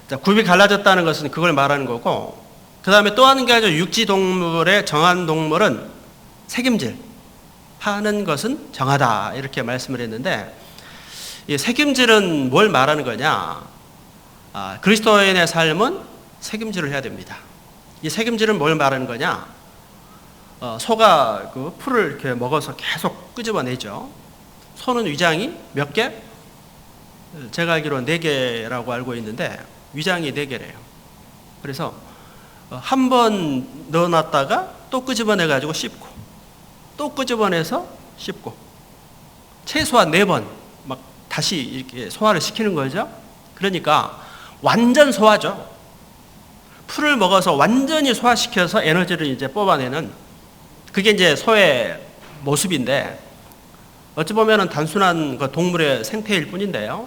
자, 굽이 갈라졌다는 것은 그걸 말하는 거고, 그 다음에 또 하는 게 아니라 육지 동물의 정한 동물은 책임질 하는 것은 정하다, 이렇게 말씀을 했는데, 이 책임질은 뭘 말하는 거냐? 그리스도인의 삶은 책임질을 해야 됩니다. 이 책임질은 뭘 말하는 거냐? 소가 그 풀을 이렇게 먹어서 계속 끄집어내죠. 소는 위장이 몇 개? 제가 알기로는 4개라고 알고 있는데 위장이 4개래요. 그래서 한 번 넣어놨다가 또 끄집어내가지고 씹고, 또 끄집어내서 씹고, 최소한 4번 막 다시 이렇게 소화를 시키는 거죠. 그러니까 완전 소화죠. 풀을 먹어서 완전히 소화시켜서 에너지를 이제 뽑아내는, 그게 이제 소의 모습인데, 어찌 보면은 단순한 그 동물의 생태일 뿐인데요.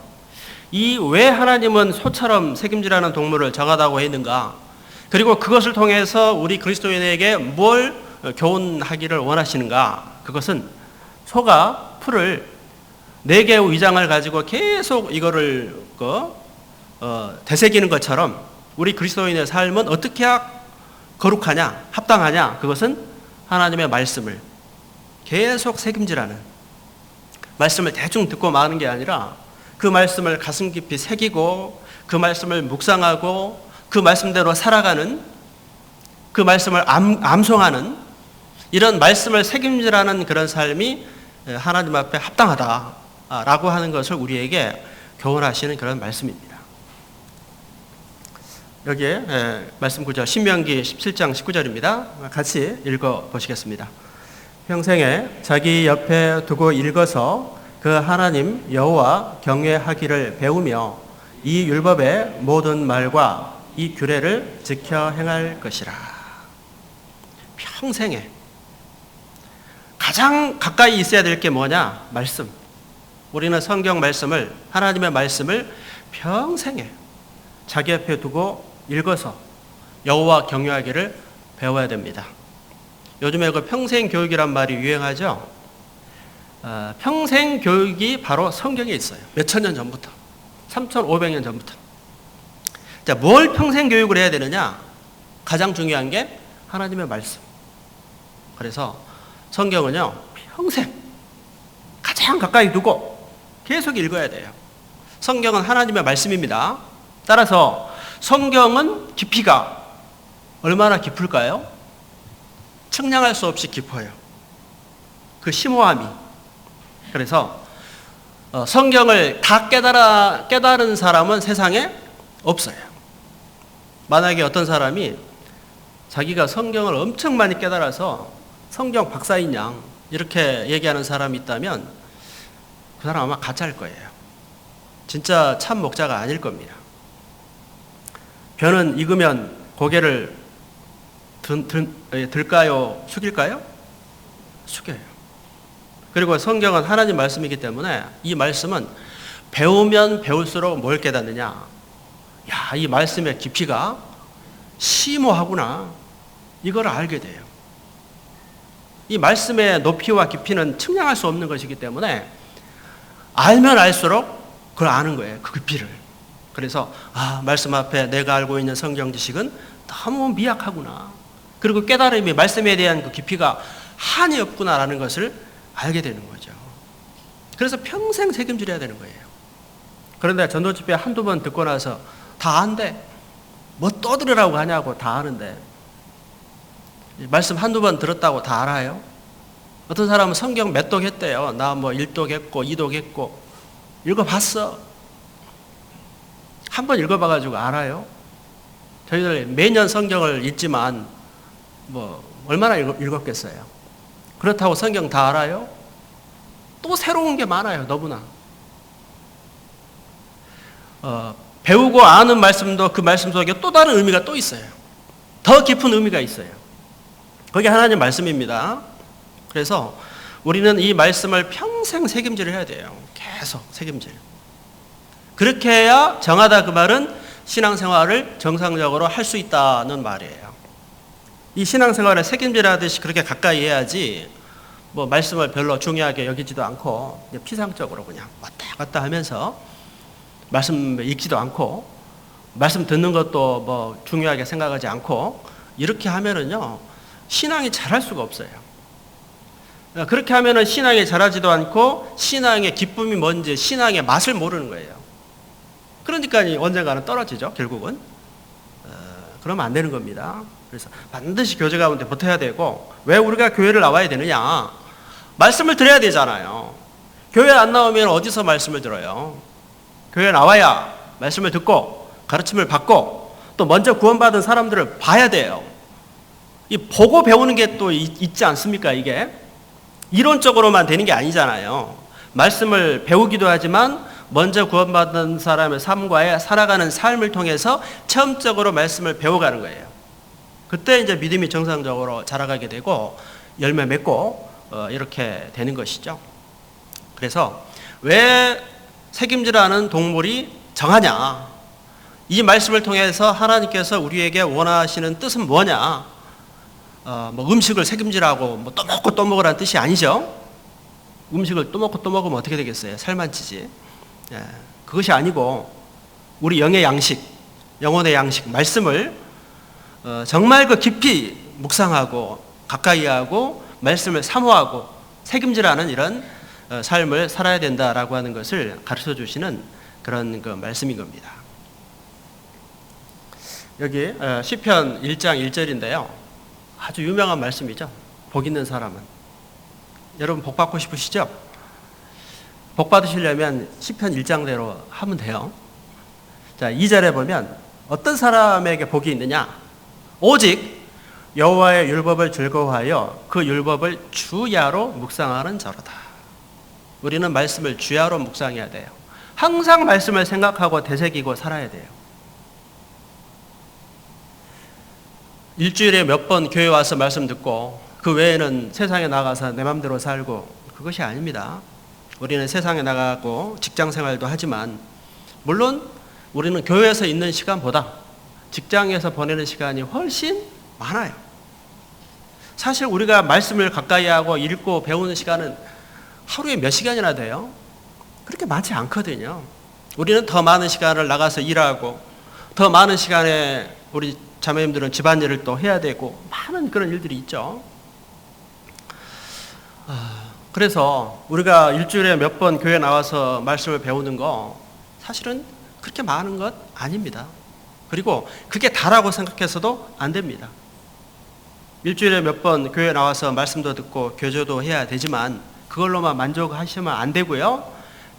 이 왜 하나님은 소처럼 책임지라는 동물을 정하다고 했는가? 그리고 그것을 통해서 우리 그리스도인에게 뭘 교훈하기를 원하시는가? 그것은 소가 풀을 4개의 위장을 가지고 계속 이거를 되새기는 것처럼 우리 그리스도인의 삶은 어떻게 거룩하냐, 합당하냐? 그것은 하나님의 말씀을 계속 책임지라는, 말씀을 대충 듣고 마는 게 아니라 그 말씀을 가슴 깊이 새기고 그 말씀을 묵상하고 그 말씀대로 살아가는, 그 말씀을 암송하는, 이런 말씀을 책임지라는 그런 삶이 하나님 앞에 합당하다라고 하는 것을 우리에게 교훈하시는 그런 말씀입니다. 여기에 말씀 구절 신명기 17장 19절입니다. 같이 읽어보시겠습니다. 평생에 자기 옆에 두고 읽어서 그 하나님 여호와 경외하기를 배우며 이 율법의 모든 말과 이 규례를 지켜 행할 것이라. 평생에 가장 가까이 있어야 될 게 뭐냐? 말씀. 우리는 성경 말씀을, 하나님의 말씀을 평생에 자기 옆에 두고 읽어서 여호와 경외하기를 배워야 됩니다. 요즘에 그 평생 교육이란 말이 유행하죠. 평생 교육이 바로 성경에 있어요. 몇천 년 전부터, 3,500년 전부터. 자, 뭘 평생 교육을 해야 되느냐? 가장 중요한 게 하나님의 말씀. 그래서 성경은요, 평생 가장 가까이 두고 계속 읽어야 돼요. 성경은 하나님의 말씀입니다. 따라서 성경은 깊이가 얼마나 깊을까요? 측량할 수 없이 깊어요. 그 심오함이. 그래서 성경을 다 깨달은 사람은 세상에 없어요. 만약에 어떤 사람이 자기가 성경을 엄청 많이 깨달아서 성경 박사인 양 이렇게 얘기하는 사람이 있다면 그 사람 아마 가짜일 거예요. 진짜 참 목자가 아닐 겁니다. 벼는 익으면 고개를 들까요? 숙일까요? 숙여요. 그리고 성경은 하나님 말씀이기 때문에 이 말씀은 배우면 배울수록 뭘 깨닫느냐? 야, 이 말씀의 깊이가 심오하구나. 이걸 알게 돼요. 이 말씀의 높이와 깊이는 측량할 수 없는 것이기 때문에 알면 알수록 그걸 아는 거예요. 그 깊이를. 그래서 말씀 앞에 내가 알고 있는 성경 지식은 너무 미약하구나. 그리고 깨달음이 말씀에 대한 그 깊이가 한이 없구나라는 것을 알게 되는 거죠. 그래서 평생 책임져야 되는 거예요. 그런데 전도집회 한두 번 듣고 나서 다 안돼. 뭐 또 들으라고 하냐고. 다 아는데. 말씀 한두 번 들었다고 다 알아요? 어떤 사람은 성경 몇 독 했대요. 나 뭐 1독 했고 2독 했고. 읽어봤어. 한 번 읽어봐가지고 알아요? 저희들 매년 성경을 읽지만 뭐 얼마나 읽었겠어요? 그렇다고 성경 다 알아요? 또 새로운 게 많아요. 너무나. 배우고 아는 말씀도 그 말씀 속에 또 다른 의미가 또 있어요. 더 깊은 의미가 있어요. 그게 하나님 말씀입니다. 그래서 우리는 이 말씀을 평생 책임질 해야 돼요. 계속 책임질. 그렇게 해야 정하다 그 말은 신앙생활을 정상적으로 할 수 있다는 말이에요. 이 신앙생활을 책임질하듯이 그렇게 가까이 해야지 뭐 말씀을 별로 중요하게 여기지도 않고 피상적으로 그냥 왔다 갔다 하면서 말씀 읽지도 않고 말씀 듣는 것도 뭐 중요하게 생각하지 않고 이렇게 하면은요 신앙이 자랄 수가 없어요. 그렇게 하면은 신앙이 자라지도 않고 신앙의 기쁨이 뭔지 신앙의 맛을 모르는 거예요. 그러니까 언젠가는 떨어지죠 결국은. 그러면 안 되는 겁니다. 그래서 반드시 교제 가운데 붙어야 되고, 왜 우리가 교회를 나와야 되느냐? 말씀을 들어야 되잖아요. 교회 안 나오면 어디서 말씀을 들어요? 교회 나와야 말씀을 듣고 가르침을 받고 또 먼저 구원받은 사람들을 봐야 돼요. 이 보고 배우는 게 또 있지 않습니까? 이게 이론적으로만 되는 게 아니잖아요. 말씀을 배우기도 하지만 먼저 구원받은 사람의 삶과의 살아가는 삶을 통해서 체험적으로 말씀을 배워가는 거예요. 그때 이제 믿음이 정상적으로 자라가게 되고 열매 맺고 이렇게 되는 것이죠. 그래서 왜 책임지라는 동물이 정하냐? 이 말씀을 통해서 하나님께서 우리에게 원하시는 뜻은 뭐냐? 뭐 음식을 책임지라고 뭐 또 먹고 또 먹으라는 뜻이 아니죠. 음식을 또 먹고 또 먹으면 어떻게 되겠어요? 살만 찌지. 예, 그것이 아니고 우리 영의 양식, 영혼의 양식, 말씀을 정말 그 깊이 묵상하고 가까이 하고 말씀을 사모하고 책임지라는 이런 삶을 살아야 된다라고 하는 것을 가르쳐 주시는 그런 그 말씀인 겁니다. 여기 시편 1장 1절인데요. 아주 유명한 말씀이죠. 복 있는 사람은. 여러분 복 받고 싶으시죠? 복 받으시려면 시편 1장대로 하면 돼요. 자, 2절에 보면 어떤 사람에게 복이 있느냐? 오직 여호와의 율법을 즐거워하여 그 율법을 주야로 묵상하는 자로다. 우리는 말씀을 주야로 묵상해야 돼요. 항상 말씀을 생각하고 되새기고 살아야 돼요. 일주일에 몇 번 교회 와서 말씀 듣고 그 외에는 세상에 나가서 내 맘대로 살고, 그것이 아닙니다. 우리는 세상에 나가고 직장 생활도 하지만 물론 우리는 교회에서 있는 시간보다 직장에서 보내는 시간이 훨씬 많아요. 사실 우리가 말씀을 가까이 하고 읽고 배우는 시간은 하루에 몇 시간이나 돼요? 그렇게 많지 않거든요. 우리는 더 많은 시간을 나가서 일하고 더 많은 시간에 우리 자매님들은 집안일을 또 해야 되고 많은 그런 일들이 있죠. 그래서 우리가 일주일에 몇 번 교회 나와서 말씀을 배우는 거 사실은 그렇게 많은 것 아닙니다. 그리고 그게 다라고 생각해서도 안 됩니다. 일주일에 몇 번 교회 나와서 말씀도 듣고 교제도 해야 되지만 그걸로만 만족하시면 안 되고요.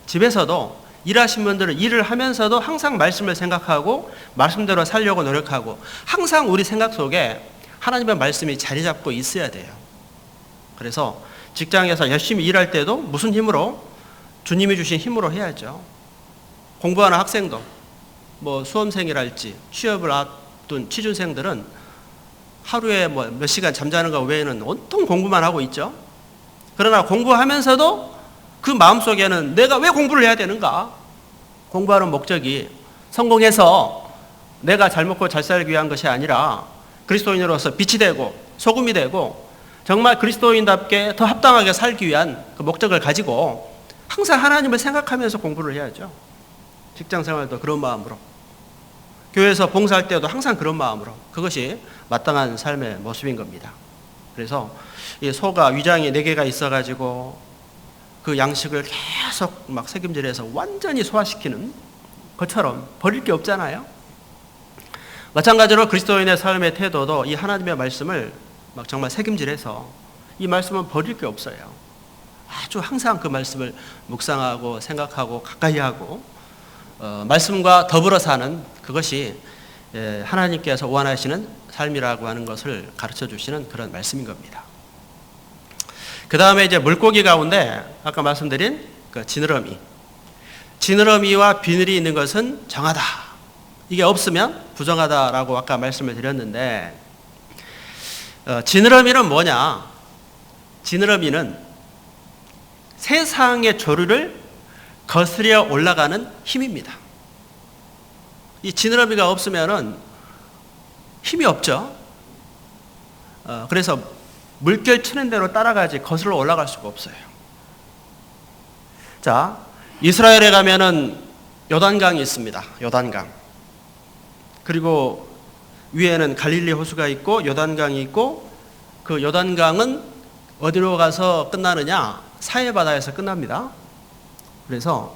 집에서도 일하신 분들은 일을 하면서도 항상 말씀을 생각하고 말씀대로 살려고 노력하고 항상 우리 생각 속에 하나님의 말씀이 자리 잡고 있어야 돼요. 그래서 직장에서 열심히 일할 때도 무슨 힘으로? 주님이 주신 힘으로 해야죠. 공부하는 학생도 뭐 수험생이랄지 취업을 앞둔 취준생들은 하루에 뭐 몇 시간 잠자는 것 외에는 온통 공부만 하고 있죠. 그러나 공부하면서도 그 마음속에는 내가 왜 공부를 해야 되는가? 공부하는 목적이 성공해서 내가 잘 먹고 잘 살기 위한 것이 아니라 그리스도인으로서 빛이 되고 소금이 되고 정말 그리스도인답게 더 합당하게 살기 위한 그 목적을 가지고 항상 하나님을 생각하면서 공부를 해야죠. 직장 생활도 그런 마음으로, 교회에서 봉사할 때도 항상 그런 마음으로, 그것이 마땅한 삶의 모습인 겁니다. 그래서 이 소가 위장이 4개가 있어가지고 그 양식을 계속 막 책임질해서 완전히 소화시키는 것처럼 버릴 게 없잖아요. 마찬가지로 그리스도인의 삶의 태도도 이 하나님의 말씀을 막 정말 책임질해서 이 말씀은 버릴 게 없어요. 아주 항상 그 말씀을 묵상하고 생각하고 가까이 하고 말씀과 더불어 사는 그것이 하나님께서 원하시는 삶이라고 하는 것을 가르쳐 주시는 그런 말씀인 겁니다. 그 다음에 이제 물고기 가운데 아까 말씀드린 그 지느러미와 비늘이 있는 것은 정하다. 이게 없으면 부정하다라고 아까 말씀을 드렸는데 지느러미는 뭐냐? 지느러미는 세상의 조류를 거스려 올라가는 힘입니다. 이 지느러미가 없으면은 힘이 없죠. 그래서 물결 치는 대로 따라가지 거슬러 올라갈 수가 없어요. 자, 이스라엘에 가면은 요단강이 있습니다. 요단강. 그리고 위에는 갈릴리 호수가 있고 요단강이 있고, 그 요단강은 어디로 가서 끝나느냐? 사해바다에서 끝납니다. 그래서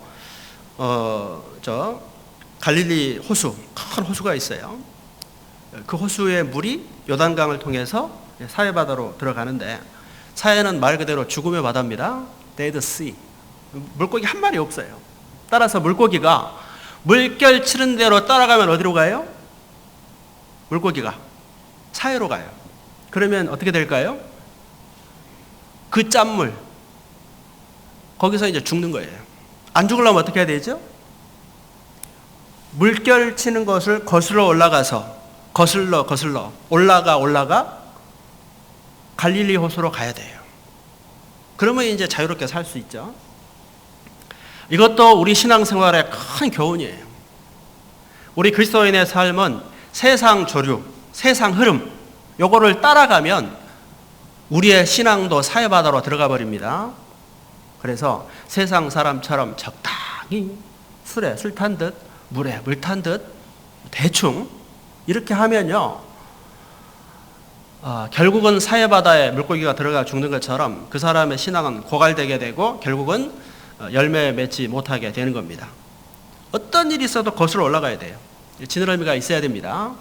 갈릴리 호수, 큰 호수가 있어요. 그 호수의 물이 요단강을 통해서 사해바다로 들어가는데, 사해는 말 그대로 죽음의 바다입니다. Dead Sea. 물고기 한 마리 없어요. 따라서 물고기가 물결 치는 대로 따라가면 어디로 가요? 물고기가 사해로 가요. 그러면 어떻게 될까요? 그 짠물, 거기서 이제 죽는 거예요. 안 죽으려면 어떻게 해야 되죠? 물결 치는 것을 거슬러 올라가서 거슬러 올라가 갈릴리 호수로 가야 돼요. 그러면 이제 자유롭게 살 수 있죠. 이것도 우리 신앙생활의 큰 교훈이에요. 우리 그리스도인의 삶은 세상 조류, 세상 흐름, 요거를 따라가면 우리의 신앙도 사해바다로 들어가 버립니다. 그래서 세상 사람처럼 적당히 술에 술 탄 듯, 물에 물 탄 듯, 대충 이렇게 하면요, 결국은 사해바다에 물고기가 들어가 죽는 것처럼 그 사람의 신앙은 고갈되게 되고 결국은 열매 맺지 못하게 되는 겁니다. 어떤 일이 있어도 거슬러 올라가야 돼요. 지느러미가 있어야 됩니다.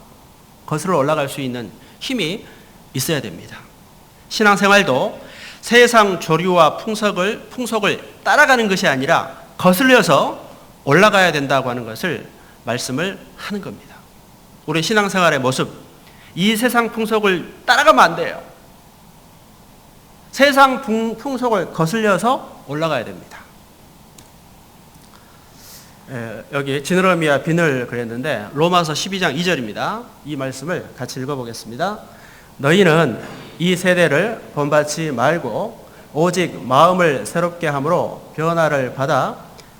거슬러 올라갈 수 있는 힘이 있어야 됩니다. 신앙생활도 세상 조류와 풍속을 따라가는 것이 아니라 거슬려서 올라가야 된다고 하는 것을 말씀을 하는 겁니다. 우리 신앙생활의 모습, 이 세상 풍속을 따라가면 안 돼요. 세상 풍속을 거슬려서 올라가야 됩니다. 여기 지느러미와 비늘 그랬는데 로마서 12장 2절입니다. 이 말씀을 같이 읽어보겠습니다. 너희는 이 세대를 본받지 말고 오직 마음을 새롭게 함으로 변화를 받아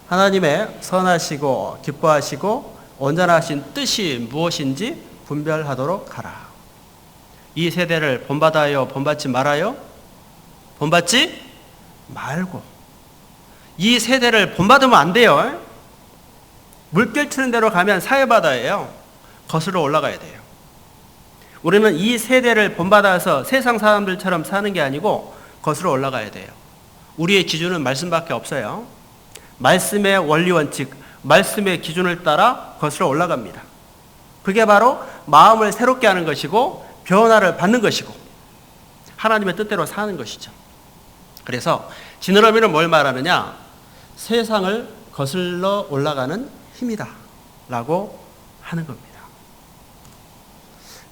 하나님의 선하시고 기뻐하시고 온전하신 뜻이 무엇인지 분별하도록 하라. 이 세대를 본받아요, 본받지 말아요? 본받지 말고. 이 세대를 본받으면 안 돼요. 물결 치는 대로 가면 사해바다예요. 거슬러 올라가야 돼요. 우리는 이 세대를 본받아서 세상 사람들처럼 사는 게 아니고 거슬러 올라가야 돼요. 우리의 기준은 말씀밖에 없어요. 말씀의 원리 원칙, 말씀의 기준을 따라 거슬러 올라갑니다. 그게 바로 마음을 새롭게 하는 것이고 변화를 받는 것이고 하나님의 뜻대로 사는 것이죠. 그래서 지느러미는 뭘 말하느냐? 세상을 거슬러 올라가는 힘이다 라고 하는 겁니다.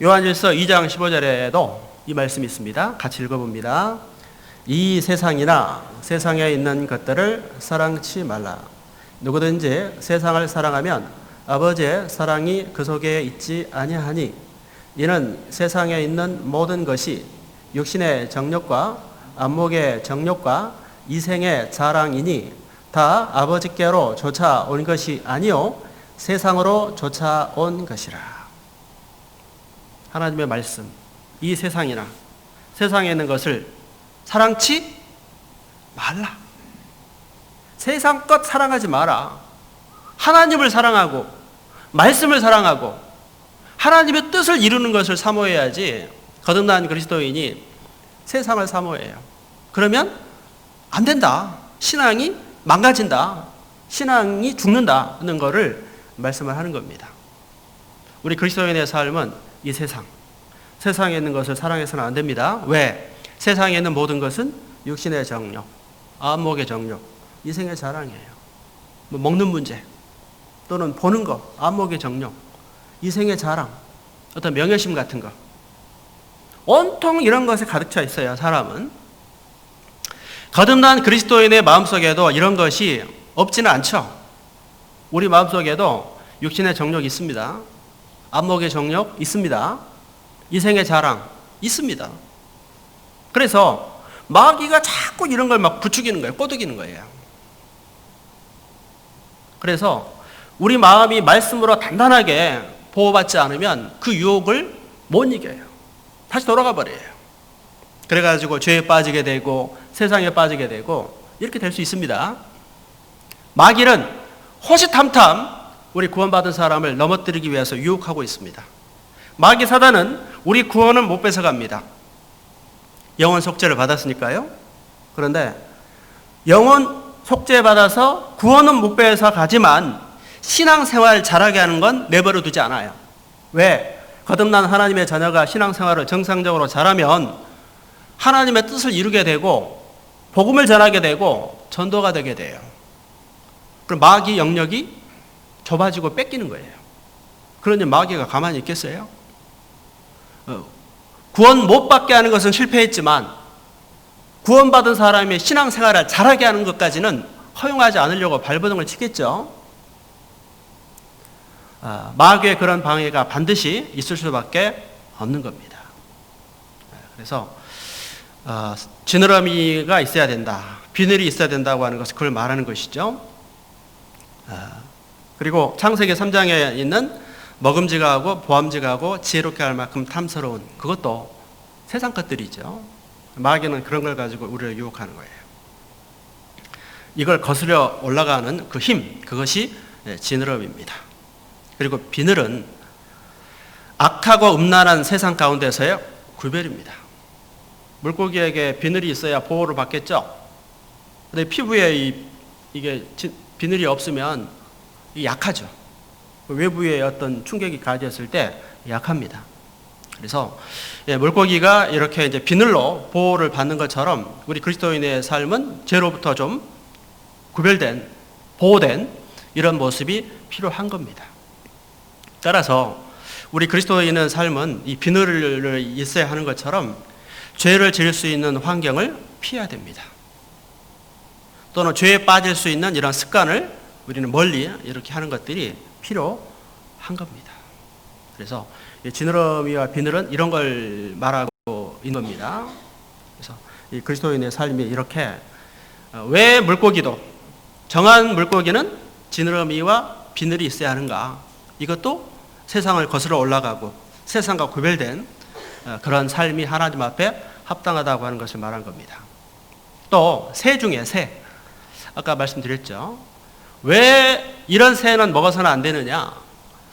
요한일서 2장 15절에도 이 말씀이 있습니다. 같이 읽어봅니다. 이 세상이나 세상에 있는 것들을 사랑치 말라. 누구든지 세상을 사랑하면 아버지의 사랑이 그 속에 있지 아니하니 이는 세상에 있는 모든 것이 육신의 정욕과 안목의 정욕과 이생의 자랑이니 다 아버지께로 쫓아온 것이 아니요 세상으로 쫓아온 것이라. 하나님의 말씀, 이 세상이나 세상에 있는 것을 사랑치 말라. 세상 것 사랑하지 마라. 하나님을 사랑하고 말씀을 사랑하고 하나님의 뜻을 이루는 것을 사모해야지 거듭난 그리스도인이 세상을 사모해요. 그러면 안 된다. 신앙이 망가진다. 신앙이 죽는다는 것을 말씀을 하는 겁니다. 우리 그리스도인의 삶은 이 세상에 있는 것을 사랑해서는 안 됩니다. 왜? 세상에 있는 모든 것은 육신의 정욕, 안목의 정욕, 이생의 자랑이에요. 먹는 문제 또는 보는 것, 안목의 정욕, 이생의 자랑, 어떤 명예심 같은 것, 온통 이런 것에 가득 차 있어요. 사람은 거듭난 그리스도인의 마음속에도 이런 것이 없지는 않죠. 우리 마음속에도 육신의 정욕이 있습니다. 안목의 정욕 있습니다. 이생의 자랑 있습니다. 그래서 마귀가 자꾸 이런 걸 막 부추기는 거예요. 꼬드기는 거예요. 그래서 우리 마음이 말씀으로 단단하게 보호받지 않으면 그 유혹을 못 이겨요. 다시 돌아가 버려요. 그래가지고 죄에 빠지게 되고 세상에 빠지게 되고 이렇게 될 수 있습니다. 마귀는 호시탐탐 우리 구원받은 사람을 넘어뜨리기 위해서 유혹하고 있습니다. 마귀 사단은 우리 구원은 못 뺏어갑니다. 영혼 속죄를 받았으니까요. 그런데 영혼 속죄 받아서 구원은 못 뺏어가지만 신앙생활 잘하게 하는 건 내버려 두지 않아요. 왜? 거듭난 하나님의 자녀가 신앙생활을 정상적으로 잘하면 하나님의 뜻을 이루게 되고 복음을 전하게 되고 전도가 되게 돼요. 그럼 마귀 영역이 좁아지고 뺏기는 거예요. 그러니 마귀가 가만히 있겠어요? 구원 못 받게 하는 것은 실패했지만 구원받은 사람의 신앙생활을 잘하게 하는 것까지는 허용하지 않으려고 발버둥을 치겠죠. 마귀의 그런 방해가 반드시 있을 수밖에 없는 겁니다. 그래서 지느러미가 있어야 된다, 비늘이 있어야 된다고 하는 것은 그걸 말하는 것이죠. 그리고 창세기 3장에 있는 먹음직하고 보암직하고 지혜롭게 할 만큼 탐스러운, 그것도 세상 것들이죠. 마귀는 그런 걸 가지고 우리를 유혹하는 거예요. 이걸 거스려 올라가는 그 힘, 그것이 지느러미입니다. 그리고 비늘은 악하고 음란한 세상 가운데서의 구별입니다. 물고기에게 비늘이 있어야 보호를 받겠죠. 근데 피부에 이게 비늘이 없으면 약하죠. 외부의 어떤 충격이 가해졌을 때 약합니다. 그래서 물고기가 이렇게 이제 비늘로 보호를 받는 것처럼 우리 그리스도인의 삶은 죄로부터 좀 구별된, 보호된 이런 모습이 필요한 겁니다. 따라서 우리 그리스도인의 삶은 이 비늘을 있어야 하는 것처럼 죄를 지을 수 있는 환경을 피해야 됩니다. 또는 죄에 빠질 수 있는 이런 습관을 우리는 멀리 이렇게 하는 것들이 필요한 겁니다. 그래서 지느러미와 비늘은 이런 걸 말하고 있는 겁니다. 그래서 이 그리스도인의 삶이 이렇게, 왜 물고기도, 정한 물고기는 지느러미와 비늘이 있어야 하는가? 이것도 세상을 거슬러 올라가고 세상과 구별된 그런 삶이 하나님 앞에 합당하다고 하는 것을 말한 겁니다. 또 새 중에 새, 아까 말씀드렸죠. 왜 이런 새는 먹어서는 안 되느냐?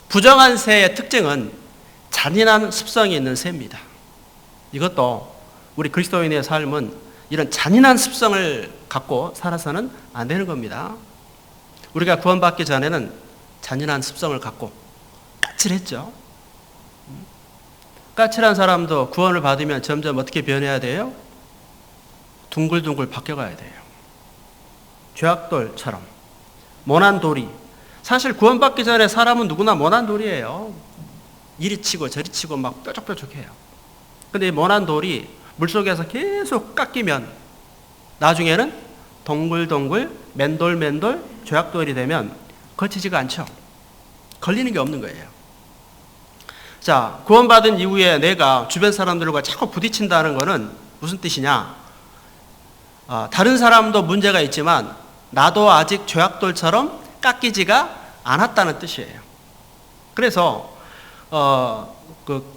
부정한 새의 특징은 잔인한 습성이 있는 새입니다. 이것도 우리 그리스도인의 삶은 이런 잔인한 습성을 갖고 살아서는 안 되는 겁니다. 우리가 구원받기 전에는 잔인한 습성을 갖고 까칠했죠. 까칠한 사람도 구원을 받으면 점점 어떻게 변해야 돼요? 둥글둥글 바뀌어가야 돼요. 죄악돌처럼, 모난 돌이. 사실 구원받기 전에 사람은 누구나 모난 돌이에요. 이리 치고 저리 치고 막 뾰족뾰족해요. 근데 이 모난 돌이 물속에서 계속 깎이면 나중에는 동글동글 맨돌맨돌 죄악돌이 되면 거치지가 않죠. 걸리는 게 없는 거예요. 자, 구원받은 이후에 내가 주변 사람들과 자꾸 부딪힌다는 것은 무슨 뜻이냐? 다른 사람도 문제가 있지만 나도 아직 죄악돌처럼 깎이지가 않았다는 뜻이에요. 그래서 그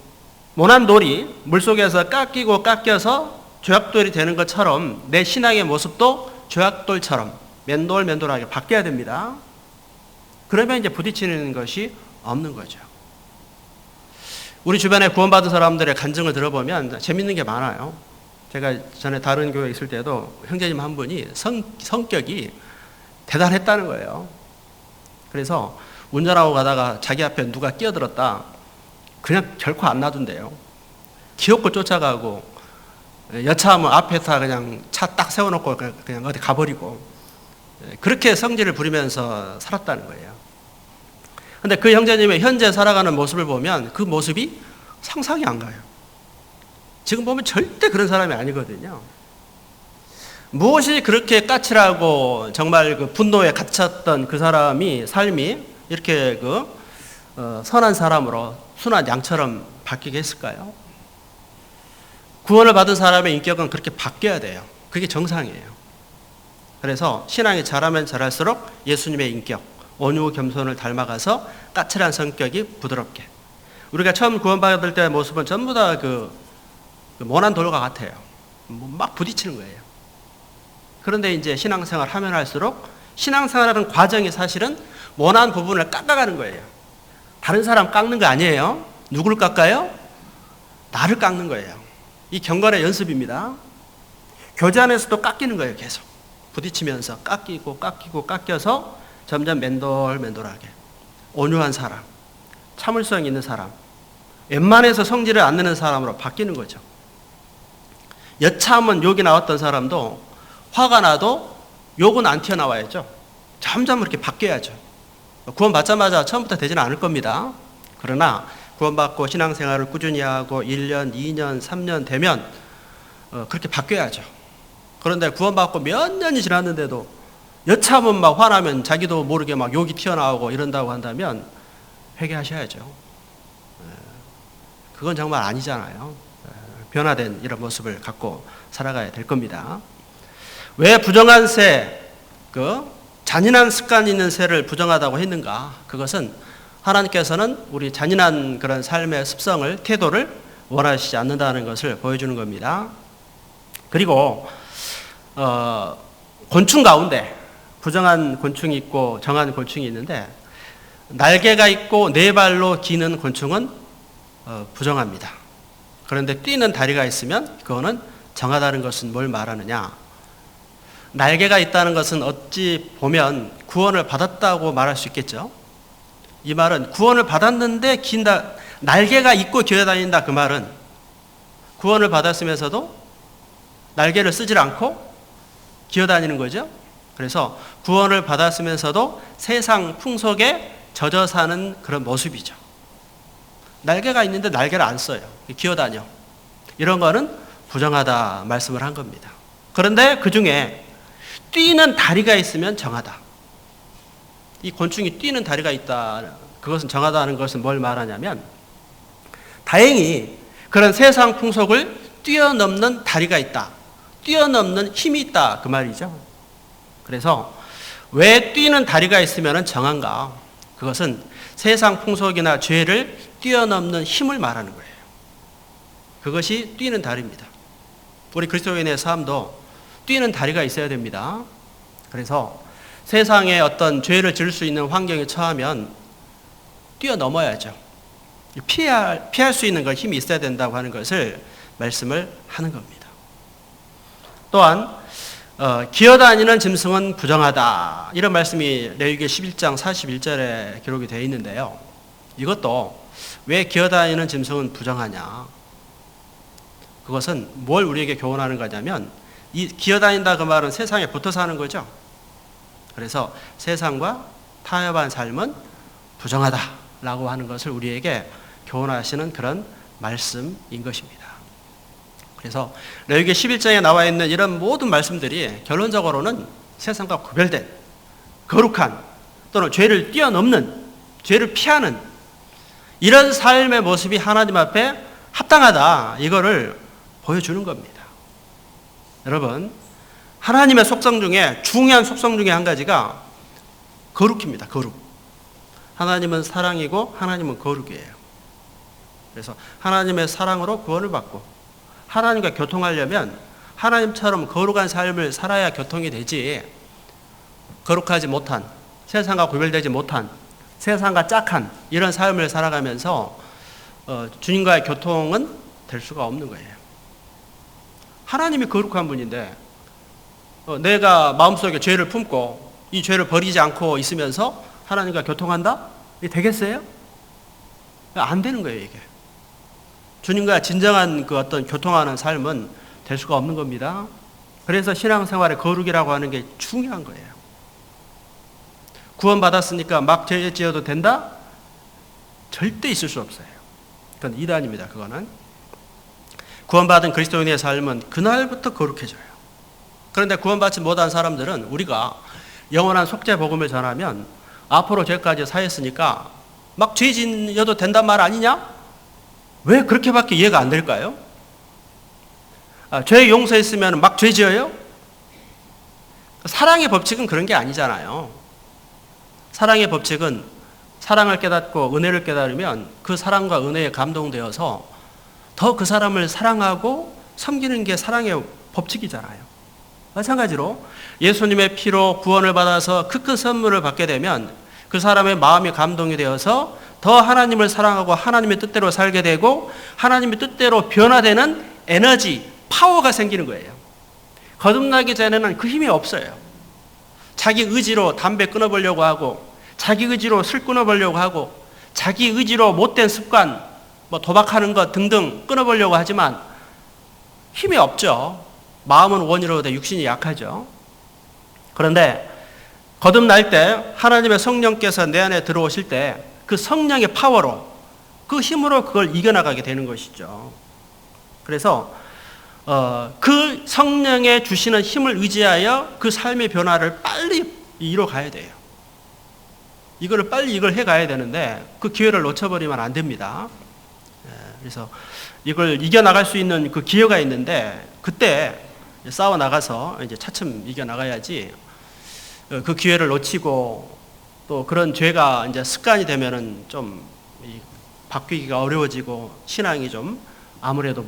모난 돌이 물속에서 깎이고 깎여서 죄악돌이 되는 것처럼 내 신앙의 모습도 죄악돌처럼 맨돌맨돌하게 바뀌어야 됩니다. 그러면 이제 부딪히는 것이 없는 거죠. 우리 주변에 구원받은 사람들의 간증을 들어보면 재밌는 게 많아요. 제가 전에 다른 교회에 있을 때도 형제님 한 분이 성격이 대단했다는 거예요. 그래서 운전하고 가다가 자기 앞에 누가 끼어들었다, 그냥 결코 안 놔둔대요. 기어코 쫓아가고, 여차하면 앞에다 그냥 차 딱 세워놓고 그냥 어디 가버리고, 그렇게 성질을 부리면서 살았다는 거예요. 근데 그 형제님의 현재 살아가는 모습을 보면 그 모습이 상상이 안 가요. 지금 보면 절대 그런 사람이 아니거든요. 무엇이 그렇게 까칠하고 정말 그 분노에 갇혔던 그 사람이 삶이 이렇게 선한 사람으로 순한 양처럼 바뀌게 했을까요? 구원을 받은 사람의 인격은 그렇게 바뀌어야 돼요. 그게 정상이에요. 그래서 신앙이 자라면 자랄수록 예수님의 인격, 온유 겸손을 닮아가서 까칠한 성격이 부드럽게. 우리가 처음 구원받을 때의 모습은 전부 다 그 모난 돌과 같아요. 막 부딪히는 거예요. 그런데 이제 신앙생활 하면 할수록 신앙생활하는 과정이 사실은 모난 부분을 깎아가는 거예요. 다른 사람 깎는 거 아니에요. 누구를 깎아요? 나를 깎는 거예요. 이 경건의 연습입니다. 교제 안에서도 깎이는 거예요. 계속 부딪히면서 깎여서 점점 맨돌맨돌하게 온유한 사람, 참을성 있는 사람, 웬만해서 성질을 안 내는 사람으로 바뀌는 거죠. 여차하면 욕이 나왔던 사람도 화가 나도 욕은 안 튀어나와야죠. 점점 그렇게 바뀌어야죠. 구원 받자마자 처음부터 되지는 않을 겁니다. 그러나 구원받고 신앙생활을 꾸준히 하고 1년, 2년, 3년 되면 그렇게 바뀌어야죠. 그런데 구원받고 몇 년이 지났는데도 여차하면 막 화나면 자기도 모르게 막 욕이 튀어나오고 이런다고 한다면 회개하셔야죠. 그건 정말 아니잖아요. 변화된 이런 모습을 갖고 살아가야 될 겁니다. 왜 부정한 새, 잔인한 습관 있는 새를 부정하다고 했는가? 그것은 하나님께서는 우리 잔인한 그런 삶의 습성을, 태도를 원하시지 않는다는 것을 보여주는 겁니다. 그리고 곤충 가운데 부정한 곤충이 있고 정한 곤충이 있는데 날개가 있고 네 발로 기는 곤충은 부정합니다. 그런데 뛰는 다리가 있으면 그거는 정하다는 것은 뭘 말하느냐? 날개가 있다는 것은 어찌 보면 구원을 받았다고 말할 수 있겠죠. 이 말은 구원을 받았는데 긴다, 날개가 있고 기어다닌다 그 말은 구원을 받았으면서도 날개를 쓰질 않고 기어다니는 거죠. 그래서 구원을 받았으면서도 세상 풍속에 젖어 사는 그런 모습이죠. 날개가 있는데 날개를 안 써요. 기어다녀. 이런 거는 부정하다 말씀을 한 겁니다. 그런데 그 중에 뛰는 다리가 있으면 정하다. 이 곤충이 뛰는 다리가 있다. 그것은 정하다는 것은 뭘 말하냐면 다행히 그런 세상 풍속을 뛰어넘는 다리가 있다. 뛰어넘는 힘이 있다. 그 말이죠. 그래서 왜 뛰는 다리가 있으면 정한가? 그것은 세상 풍속이나 죄를 뛰어넘는 힘을 말하는 거예요. 그것이 뛰는 다리입니다. 우리 그리스도인의 삶도 뛰는 다리가 있어야 됩니다. 그래서 세상에 어떤 죄를 지을 수 있는 환경에 처하면 뛰어넘어야죠. 피할 수 있는 걸 힘이 있어야 된다고 하는 것을 말씀을 하는 겁니다. 또한 기어다니는 짐승은 부정하다. 이런 말씀이 레위기 11장 41절에 기록이 되어 있는데요. 이것도 왜 기어다니는 짐승은 부정하냐? 그것은 뭘 우리에게 교훈하는 거냐면 이 기어다닌다 그 말은 세상에 붙어 사는 거죠. 그래서 세상과 타협한 삶은 부정하다라고 하는 것을 우리에게 교훈하시는 그런 말씀인 것입니다. 그래서 레위기 11장에 나와 있는 이런 모든 말씀들이 결론적으로는 세상과 구별된 거룩한 또는 죄를 뛰어넘는 죄를 피하는 이런 삶의 모습이 하나님 앞에 합당하다 이거를 보여주는 겁니다. 여러분 하나님의 속성 중에 중요한 속성 중에 한 가지가 거룩입니다. 거룩. 하나님은 사랑이고 하나님은 거룩이에요. 그래서 하나님의 사랑으로 구원을 받고 하나님과 교통하려면 하나님처럼 거룩한 삶을 살아야 교통이 되지 거룩하지 못한 세상과 구별되지 못한 세상과 짝한 이런 삶을 살아가면서 주님과의 교통은 될 수가 없는 거예요. 하나님이 거룩한 분인데 내가 마음속에 죄를 품고 이 죄를 버리지 않고 있으면서 하나님과 교통한다? 이게 되겠어요? 안 되는 거예요, 이게. 주님과 진정한 그 어떤 교통하는 삶은 될 수가 없는 겁니다. 그래서 신앙생활의 거룩이라고 하는 게 중요한 거예요. 구원받았으니까 막 죄 지어도 된다? 절대 있을 수 없어요. 그건 이단입니다, 그거는. 구원받은 그리스도인의 삶은 그날부터 거룩해져요. 그런데 구원받지 못한 사람들은 우리가 영원한 속죄 복음을 전하면 앞으로 죄까지 사했으니까 막 죄 지어도 된단 말 아니냐? 왜 그렇게밖에 이해가 안 될까요? 죄 용서했으면 막 죄 지어요? 사랑의 법칙은 그런 게 아니잖아요. 사랑의 법칙은 사랑을 깨닫고 은혜를 깨달으면 그 사랑과 은혜에 감동되어서 더 그 사람을 사랑하고 섬기는 게 사랑의 법칙이잖아요. 마찬가지로 예수님의 피로 구원을 받아서 그 큰 선물을 받게 되면 그 사람의 마음이 감동이 되어서 더 하나님을 사랑하고 하나님의 뜻대로 살게 되고 하나님의 뜻대로 변화되는 에너지, 파워가 생기는 거예요. 거듭나기 전에는 그 힘이 없어요. 자기 의지로 담배 끊어보려고 하고 자기 의지로 술 끊어보려고 하고 자기 의지로 못된 습관, 도박하는 것 등등 끊어보려고 하지만 힘이 없죠. 마음은 원이로되 육신이 약하죠. 그런데 거듭날 때 하나님의 성령께서 내 안에 들어오실 때 그 성령의 파워로 그 힘으로 그걸 이겨나가게 되는 것이죠. 그래서 그 성령의 주시는 힘을 의지하여 그 삶의 변화를 빨리 이뤄가야 돼요. 이걸 해가야 되는데 그 기회를 놓쳐버리면 안 됩니다. 그래서 이걸 이겨나갈 수 있는 그 기회가 있는데 그때 싸워나가서 이제 차츰 이겨나가야지 그 기회를 놓치고 또 그런 죄가 이제 습관이 되면은 좀 바뀌기가 어려워지고 신앙이 좀 아무래도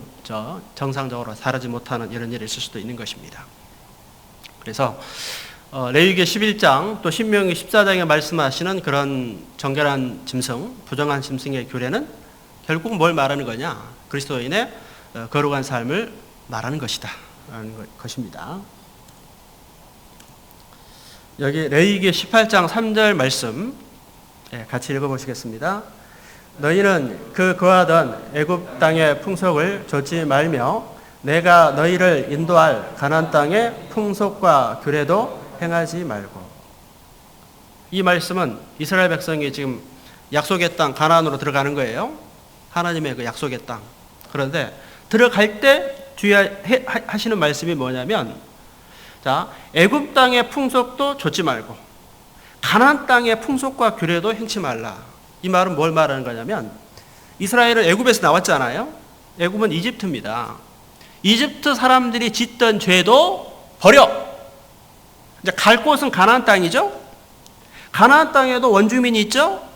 정상적으로 살아지 못하는 이런 일이 있을 수도 있는 것입니다. 그래서 레위기 11장 또 신명기 14장에 말씀하시는 그런 정결한 짐승, 부정한 짐승의 규례는 결국 뭘 말하는 거냐? 그리스도인의 거룩한 삶을 말하는 것이다 라는 것입니다. 여기 레위기 18장 3절 말씀 같이 읽어보시겠습니다. 너희는 그 거하던 애굽 땅의 풍속을 좇지 말며 내가 너희를 인도할 가나안 땅의 풍속과 규례도 행하지 말고. 이 말씀은 이스라엘 백성이 지금 약속의 땅 가나안으로 들어가는 거예요. 하나님의 그 약속의 땅. 그런데 들어갈 때 주의하시는 말씀이 뭐냐면 자, 애굽 땅의 풍속도 좇지 말고 가나안 땅의 풍속과 규례도 행치 말라. 이 말은 뭘 말하는 거냐면 이스라엘은 애굽에서 나왔잖아요. 애굽은 이집트입니다. 이집트 사람들이 짓던 죄도 버려. 이제 갈 곳은 가나안 땅이죠. 가나안 땅에도 원주민이 있죠.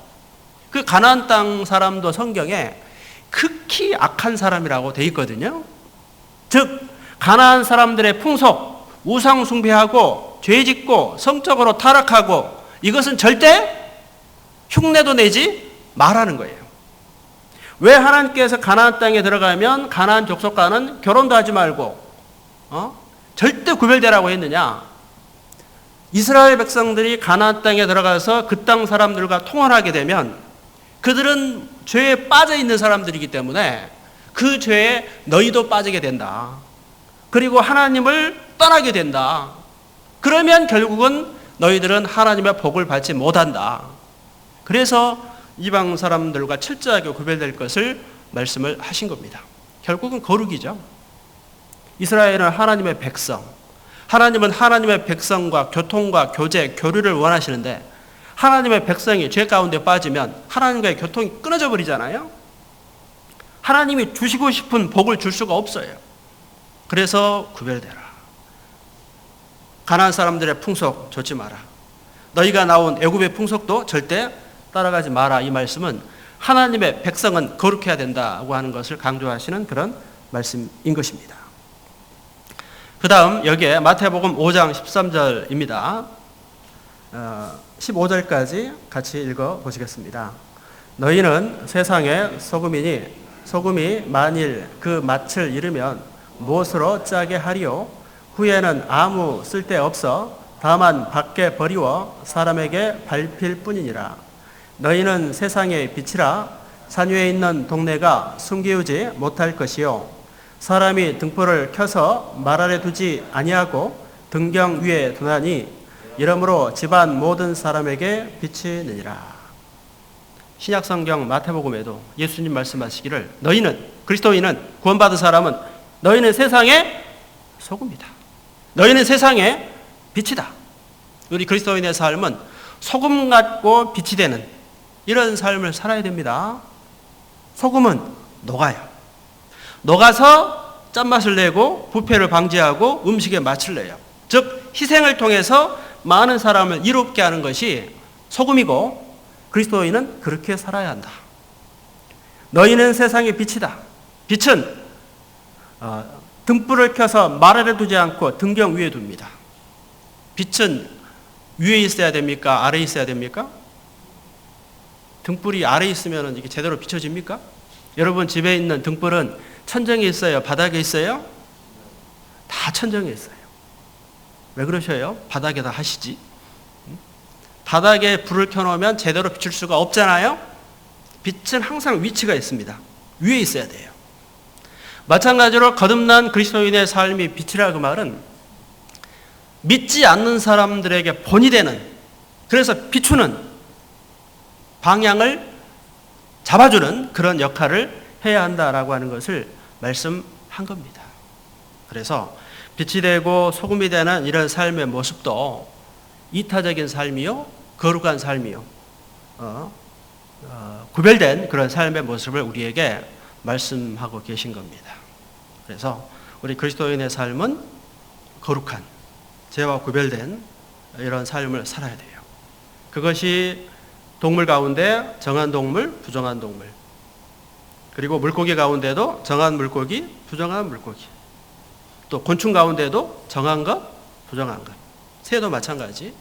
그 가나안 땅 사람도 성경에 극히 악한 사람이라고 돼 있거든요. 즉 가나안 사람들의 풍속, 우상 숭배하고 죄짓고 성적으로 타락하고 이것은 절대 흉내도 내지 말라는 거예요. 왜 하나님께서 가나안 땅에 들어가면 가나안 족속과는 결혼도 하지 말고 절대 구별되라고 했느냐? 이스라엘 백성들이 가나안 땅에 들어가서 그 땅 사람들과 통혼하게 되면 그들은 죄에 빠져 있는 사람들이기 때문에 그 죄에 너희도 빠지게 된다. 그리고 하나님을 떠나게 된다. 그러면 결국은 너희들은 하나님의 복을 받지 못한다. 그래서 이방 사람들과 철저하게 구별될 것을 말씀을 하신 겁니다. 결국은 거룩이죠. 이스라엘은 하나님의 백성. 하나님은 하나님의 백성과 교통과 교제, 교류를 원하시는데 하나님의 백성이 죄 가운데 빠지면 하나님과의 교통이 끊어져 버리잖아요. 하나님이 주시고 싶은 복을 줄 수가 없어요. 그래서 구별되라. 가나안 사람들의 풍속 좇지 마라. 너희가 나온 애굽의 풍속도 절대 따라가지 마라. 이 말씀은 하나님의 백성은 거룩해야 된다고 하는 것을 강조하시는 그런 말씀인 것입니다. 그 다음 여기에 마태복음 5장 13절입니다. 15절까지 같이 읽어보시겠습니다. 너희는 세상의 소금이니 소금이 만일 그 맛을 잃으면 무엇으로 짜게 하리요? 후에는 아무 쓸데없어 다만 밖에 버리워 사람에게 밟힐 뿐이니라. 너희는 세상의 빛이라. 산 위에 있는 동네가 숨기우지 못할 것이요 사람이 등불을 켜서 말 아래 두지 아니하고 등경 위에 두나니 이러므로 집안 모든 사람에게 빛이 느니라. 신약성경 마태복음에도 예수님 말씀하시기를 너희는 그리스도인은 구원받은 사람은 너희는 세상의 소금이다. 너희는 세상의 빛이다. 우리 그리스도인의 삶은 소금 같고 빛이 되는 이런 삶을 살아야 됩니다. 소금은 녹아요. 녹아서 짠맛을 내고 부패를 방지하고 음식에 맛을 내요. 즉 희생을 통해서 많은 사람을 이롭게 하는 것이 소금이고 그리스도인은 그렇게 살아야 한다. 너희는 세상의 빛이다. 빛은 등불을 켜서 말 아래 두지 않고 등경 위에 둡니다. 빛은 위에 있어야 됩니까? 아래에 있어야 됩니까? 등불이 아래에 있으면 이게 제대로 비춰집니까? 여러분 집에 있는 등불은 천정에 있어요? 바닥에 있어요? 다 천정에 있어요. 왜 그러셔요? 바닥에다 하시지. 바닥에 불을 켜놓으면 제대로 비출 수가 없잖아요? 빛은 항상 위치가 있습니다. 위에 있어야 돼요. 마찬가지로 거듭난 그리스도인의 삶이 빛이라 그 말은 믿지 않는 사람들에게 본이 되는, 그래서 비추는, 방향을 잡아주는 그런 역할을 해야 한다라고 하는 것을 말씀한 겁니다. 그래서 빛이 되고 소금이 되는 이런 삶의 모습도 이타적인 삶이요, 거룩한 삶이요, 구별된 그런 삶의 모습을 우리에게 말씀하고 계신 겁니다. 그래서 우리 그리스도인의 삶은 거룩한, 죄와 구별된 이런 삶을 살아야 돼요. 그것이 동물 가운데 정한 동물, 부정한 동물, 그리고 물고기 가운데도 정한 물고기, 부정한 물고기, 또 곤충 가운데도 정한 것, 부정한 것, 새도 마찬가지.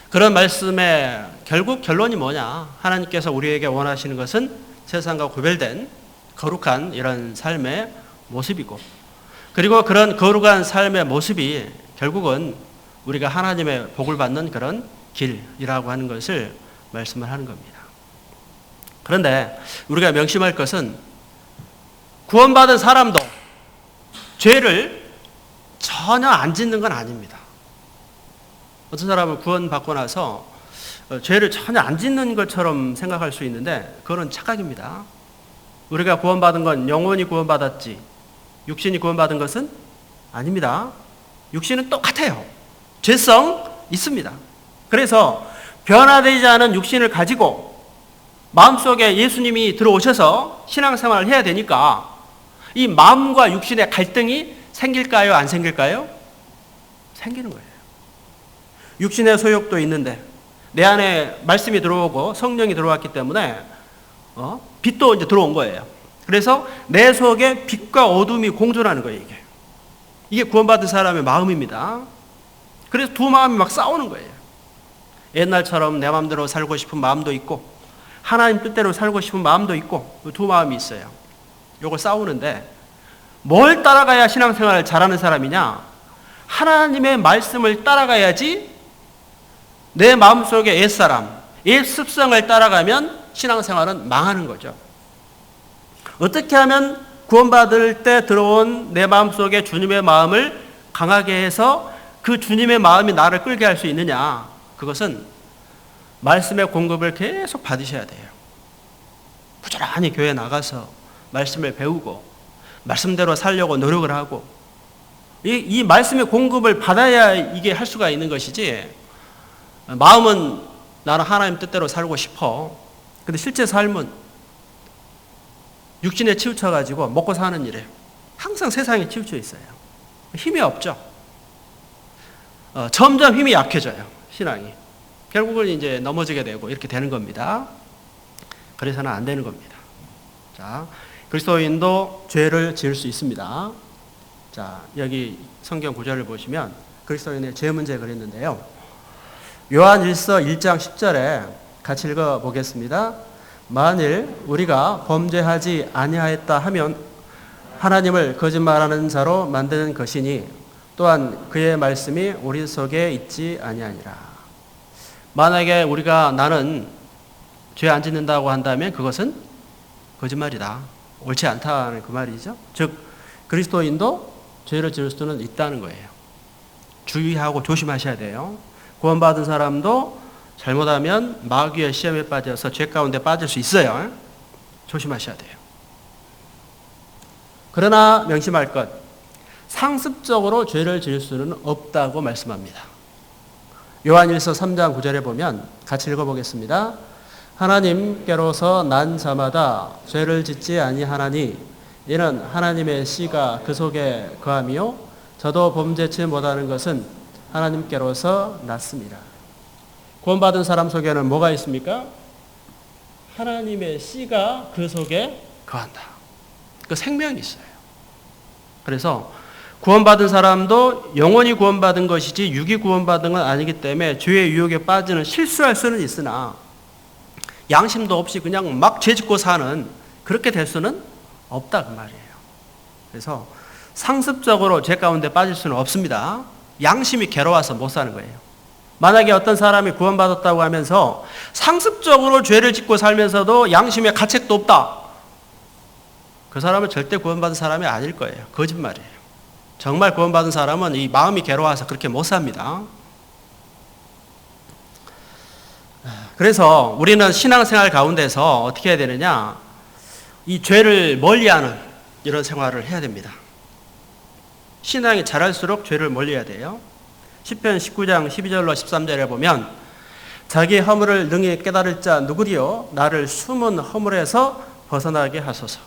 그런 말씀의 결국 결론이 뭐냐? 하나님께서 우리에게 원하시는 것은 세상과 구별된 거룩한 이런 삶의 모습이고, 그리고 그런 거룩한 삶의 모습이 결국은 우리가 하나님의 복을 받는 그런 길이라고 하는 것을 말씀을 하는 겁니다. 그런데 우리가 명심할 것은 구원받은 사람도 죄를 전혀 안 짓는 건 아닙니다. 어떤 사람은 구원받고 나서 죄를 전혀 안 짓는 것처럼 생각할 수 있는데 그거는 착각입니다. 우리가 구원받은 건 영혼이 구원받았지 육신이 구원받은 것은 아닙니다. 육신은 똑같아요. 죄성 있습니다. 그래서 변화되지 않은 육신을 가지고 마음속에 예수님이 들어오셔서 신앙생활을 해야 되니까 이 마음과 육신의 갈등이 생길까요? 안 생길까요? 생기는 거예요. 육신의 소욕도 있는데 내 안에 말씀이 들어오고 성령이 들어왔기 때문에 빛도 이제 들어온 거예요. 그래서 내 속에 빛과 어둠이 공존하는 거예요. 이게 구원받은 사람의 마음입니다. 그래서 두 마음이 막 싸우는 거예요. 옛날처럼 내 마음대로 살고 싶은 마음도 있고 하나님 뜻대로 살고 싶은 마음도 있고 두 마음이 있어요. 요걸 싸우는데 뭘 따라가야 신앙생활을 잘하는 사람이냐? 하나님의 말씀을 따라가야지. 내 마음속의 옛사람, 옛습성을 따라가면 신앙생활은 망하는 거죠. 어떻게 하면 구원받을 때 들어온 내 마음속에 주님의 마음을 강하게 해서 그 주님의 마음이 나를 끌게 할 수 있느냐? 그것은 말씀의 공급을 계속 받으셔야 돼요. 부지런히 교회 나가서 말씀을 배우고 말씀대로 살려고 노력을 하고 이 말씀의 공급을 받아야 이게 할 수가 있는 것이지, 마음은 나는 하나님 뜻대로 살고 싶어. 근데 실제 삶은 육신에 치우쳐가지고 먹고 사는 일에 항상 세상에 치우쳐 있어요. 힘이 없죠. 점점 힘이 약해져요. 신앙이. 결국은 이제 넘어지게 되고 이렇게 되는 겁니다. 그래서는 안 되는 겁니다. 자, 그리스도인도 죄를 지을 수 있습니다. 자, 여기 성경 구절을 보시면 그리스도인의 죄 문제 그랬는데요. 요한일서 1장 10절에 같이 읽어보겠습니다. 만일 우리가 범죄하지 아니하였다 하면 하나님을 거짓말하는 자로 만드는 것이니 또한 그의 말씀이 우리 속에 있지 아니하니라. 만약에 우리가 나는 죄 안 짓는다고 한다면 그것은 거짓말이다. 옳지 않다는 그 말이죠. 즉 그리스도인도 죄를 지을 수는 있다는 거예요. 주의하고 조심하셔야 돼요. 구원받은 사람도 잘못하면 마귀의 시험에 빠져서 죄 가운데 빠질 수 있어요. 조심하셔야 돼요. 그러나 명심할 것, 상습적으로 죄를 지을 수는 없다고 말씀합니다. 요한일서 3장 9절에 보면 같이 읽어보겠습니다. 하나님께로서 난 자마다 죄를 짓지 아니하나니 이는 하나님의 씨가 그 속에 거함이요 저도 범죄치 못하는 것은 하나님께로서 났습니다. 구원받은 사람 속에는 뭐가 있습니까? 하나님의 씨가 그 속에 거한다. 그 생명이 있어요. 그래서 구원받은 사람도 영원히 구원받은 것이지 육이 구원받은 건 아니기 때문에 죄의 유혹에 빠지는 실수할 수는 있으나 양심도 없이 그냥 막 죄짓고 사는 그렇게 될 수는 없다 그 말이에요. 그래서 상습적으로 죄 가운데 빠질 수는 없습니다. 양심이 괴로워서 못 사는 거예요. 만약에 어떤 사람이 구원받았다고 하면서 상습적으로 죄를 짓고 살면서도 양심에 가책도 없다. 그 사람은 절대 구원받은 사람이 아닐 거예요. 거짓말이에요. 정말 구원받은 사람은 이 마음이 괴로워서 그렇게 못 삽니다. 그래서 우리는 신앙생활 가운데서 어떻게 해야 되느냐? 이 죄를 멀리하는 이런 생활을 해야 됩니다. 신앙이 자랄수록 죄를 멀리해야 돼요. 시편 19장 12절로 13절에 보면 자기 허물을 능히 깨달을 자 누구리요? 나를 숨은 허물에서 벗어나게 하소서.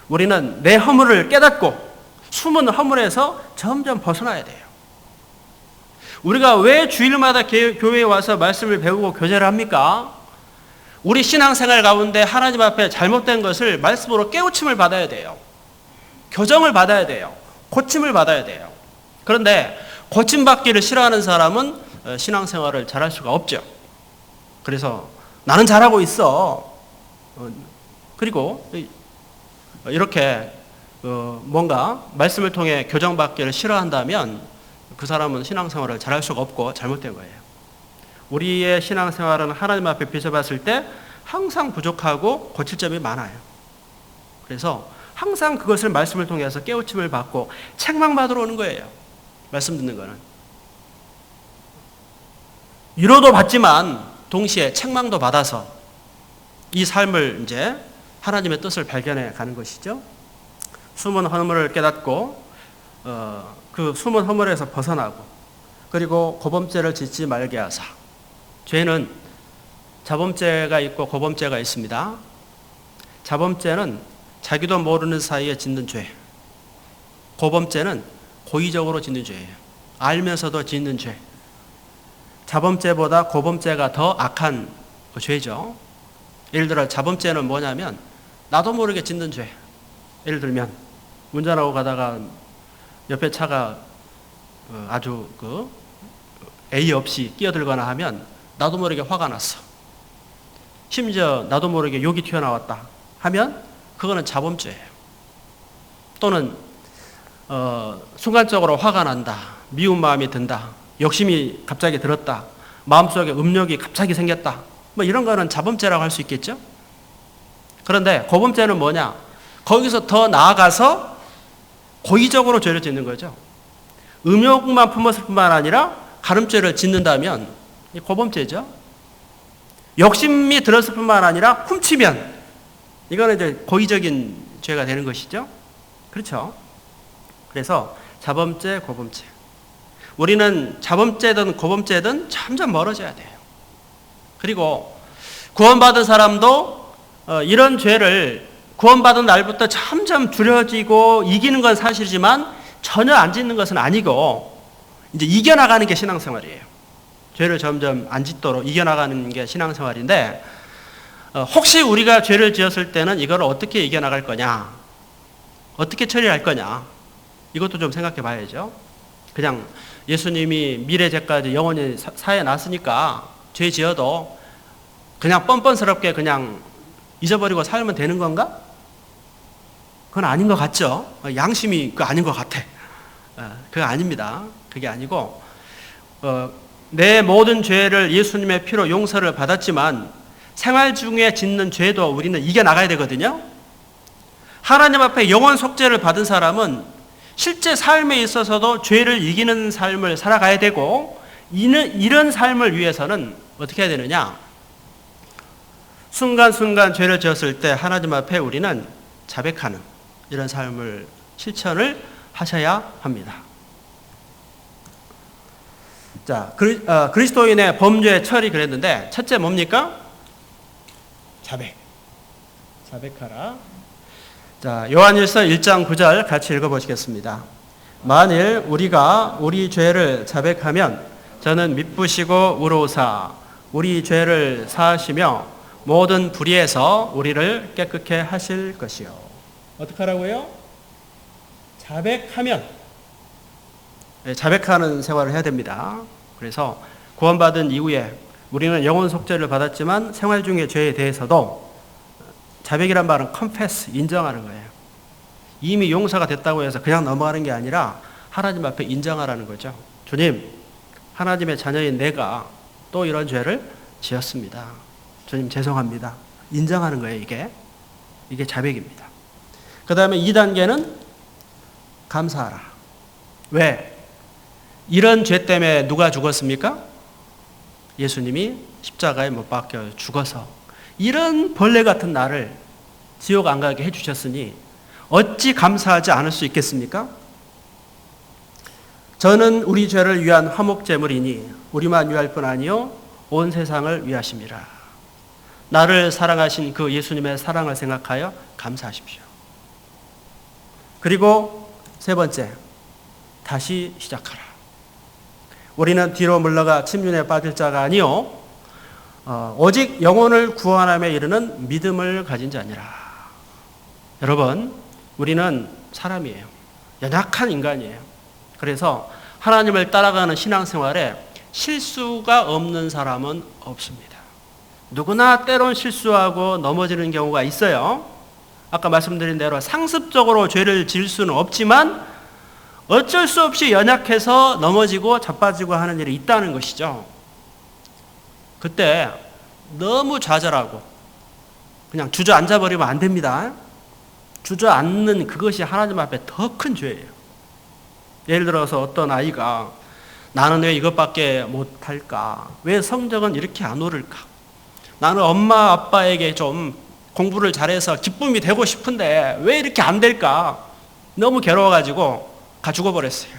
우리는 내 허물을 깨닫고 숨은 허물에서 점점 벗어나야 돼요. 우리가 왜 주일마다 교회에 와서 말씀을 배우고 교제를 합니까? 우리 신앙생활 가운데 하나님 앞에 잘못된 것을 말씀으로 깨우침을 받아야 돼요. 교정을 받아야 돼요. 고침을 받아야 돼요. 그런데 고침받기를 싫어하는 사람은 신앙생활을 잘할 수가 없죠. 그래서 나는 잘하고 있어. 그리고 이렇게 뭔가 말씀을 통해 교정받기를 싫어한다면 그 사람은 신앙생활을 잘할 수가 없고 잘못된 거예요. 우리의 신앙생활은 하나님 앞에 비춰봤을 때 항상 부족하고 고칠 점이 많아요. 그래서 항상 그것을 말씀을 통해서 깨우침을 받고 책망받으러 오는 거예요. 말씀 듣는 거는. 위로도 받지만 동시에 책망도 받아서 이 삶을 이제 하나님의 뜻을 발견해 가는 것이죠. 숨은 허물을 깨닫고 그 숨은 허물에서 벗어나고 그리고 고범죄를 짓지 말게 하사. 죄는 자범죄가 있고 고범죄가 있습니다. 자범죄는 자기도 모르는 사이에 짓는 죄. 고범죄는 고의적으로 짓는 죄예요. 알면서도 짓는 죄. 자범죄보다 고범죄가 더 악한 죄죠. 예를 들어 자범죄는 뭐냐면 나도 모르게 짓는 죄. 예를 들면 운전하고 가다가 옆에 차가 아주 예의 없이 끼어들거나 하면 나도 모르게 화가 났어. 심지어 나도 모르게 욕이 튀어나왔다 하면 그거는 자범죄예요. 또는 순간적으로 화가 난다. 미운 마음이 든다. 욕심이 갑자기 들었다. 마음속에 음욕이 갑자기 생겼다. 뭐 이런 거는 자범죄라고 할 수 있겠죠. 그런데 고범죄는 뭐냐? 거기서 더 나아가서 고의적으로 죄를 짓는 거죠. 음욕만 품었을 뿐만 아니라 가늠죄를 짓는다면 고범죄죠. 욕심이 들었을 뿐만 아니라 훔치면 이거는 이제 고의적인 죄가 되는 것이죠. 그렇죠. 그래서 자범죄, 고범죄. 우리는 자범죄든 고범죄든 점점 멀어져야 돼요. 그리고 구원받은 사람도 이런 죄를 구원받은 날부터 점점 줄여지고 이기는 건 사실이지만 전혀 안 짓는 것은 아니고 이제 이겨나가는 게 신앙생활이에요. 죄를 점점 안 짓도록 이겨나가는 게 신앙생활인데 혹시 우리가 죄를 지었을 때는 이걸 어떻게 이겨나갈 거냐, 어떻게 처리할 거냐, 이것도 좀 생각해 봐야죠. 그냥 예수님이 미래죄까지 영원히 사해 놨으니까 죄 지어도 그냥 뻔뻔스럽게 그냥 잊어버리고 살면 되는 건가? 그건 아닌 것 같죠. 양심이 그거 아닌 것 같아. 그거 아닙니다. 그게 아니고 내 모든 죄를 예수님의 피로 용서를 받았지만 생활 중에 짓는 죄도 우리는 이겨나가야 되거든요. 하나님 앞에 영원 속죄를 받은 사람은 실제 삶에 있어서도 죄를 이기는 삶을 살아가야 되고 이런 삶을 위해서는 어떻게 해야 되느냐? 순간순간 죄를 지었을 때 하나님 앞에 우리는 자백하는 이런 삶을 실천을 하셔야 합니다. 자, 그리스도인의 범죄 처리 그랬는데 첫째 뭡니까? 자백하라. 자, 요한일서 1장 9절 같이 읽어보시겠습니다. 만일 우리가 우리 죄를 자백하면 저는 미쁘시고 의로우사 우리 죄를 사하시며 모든 불의에서 우리를 깨끗게 하실 것이요. 어떻게 하라고요? 자백하면. 자백하는 생활을 해야 됩니다. 그래서 구원받은 이후에 우리는 영혼 속죄를 받았지만 생활 중의 죄에 대해서도 자백이란 말은 confess, 인정하는 거예요. 이미 용서가 됐다고 해서 그냥 넘어가는 게 아니라 하나님 앞에 인정하라는 거죠. 주님, 하나님의 자녀인 내가 또 이런 죄를 지었습니다. 주님 죄송합니다. 인정하는 거예요, 이게 자백입니다. 그 다음에 2단계는 감사하라. 왜? 이런 죄 때문에 누가 죽었습니까? 예수님이 십자가에 못 박혀 죽어서 이런 벌레 같은 나를 지옥 안 가게 해주셨으니 어찌 감사하지 않을 수 있겠습니까? 저는 우리 죄를 위한 화목제물이니 우리만 위할 뿐 아니요 온 세상을 위하심이라. 나를 사랑하신 그 예수님의 사랑을 생각하여 감사하십시오. 그리고 세 번째, 다시 시작하라. 우리는 뒤로 물러가 침륜에 빠질 자가 아니요 오직 영혼을 구원함에 이르는 믿음을 가진 자니라. 여러분, 우리는 사람이에요. 연약한 인간이에요. 그래서 하나님을 따라가는 신앙생활에 실수가 없는 사람은 없습니다. 누구나 때론 실수하고 넘어지는 경우가 있어요. 아까 말씀드린 대로 상습적으로 죄를 지을 수는 없지만 어쩔 수 없이 연약해서 넘어지고 자빠지고 하는 일이 있다는 것이죠. 그때 너무 좌절하고 그냥 주저앉아버리면 안 됩니다. 주저앉는 그것이 하나님 앞에 더 큰 죄예요. 예를 들어서 어떤 아이가 나는 왜 이것밖에 못할까? 왜 성적은 이렇게 안 오를까? 나는 엄마 아빠에게 좀 공부를 잘해서 기쁨이 되고 싶은데 왜 이렇게 안 될까? 너무 괴로워가지고 가 죽어버렸어요.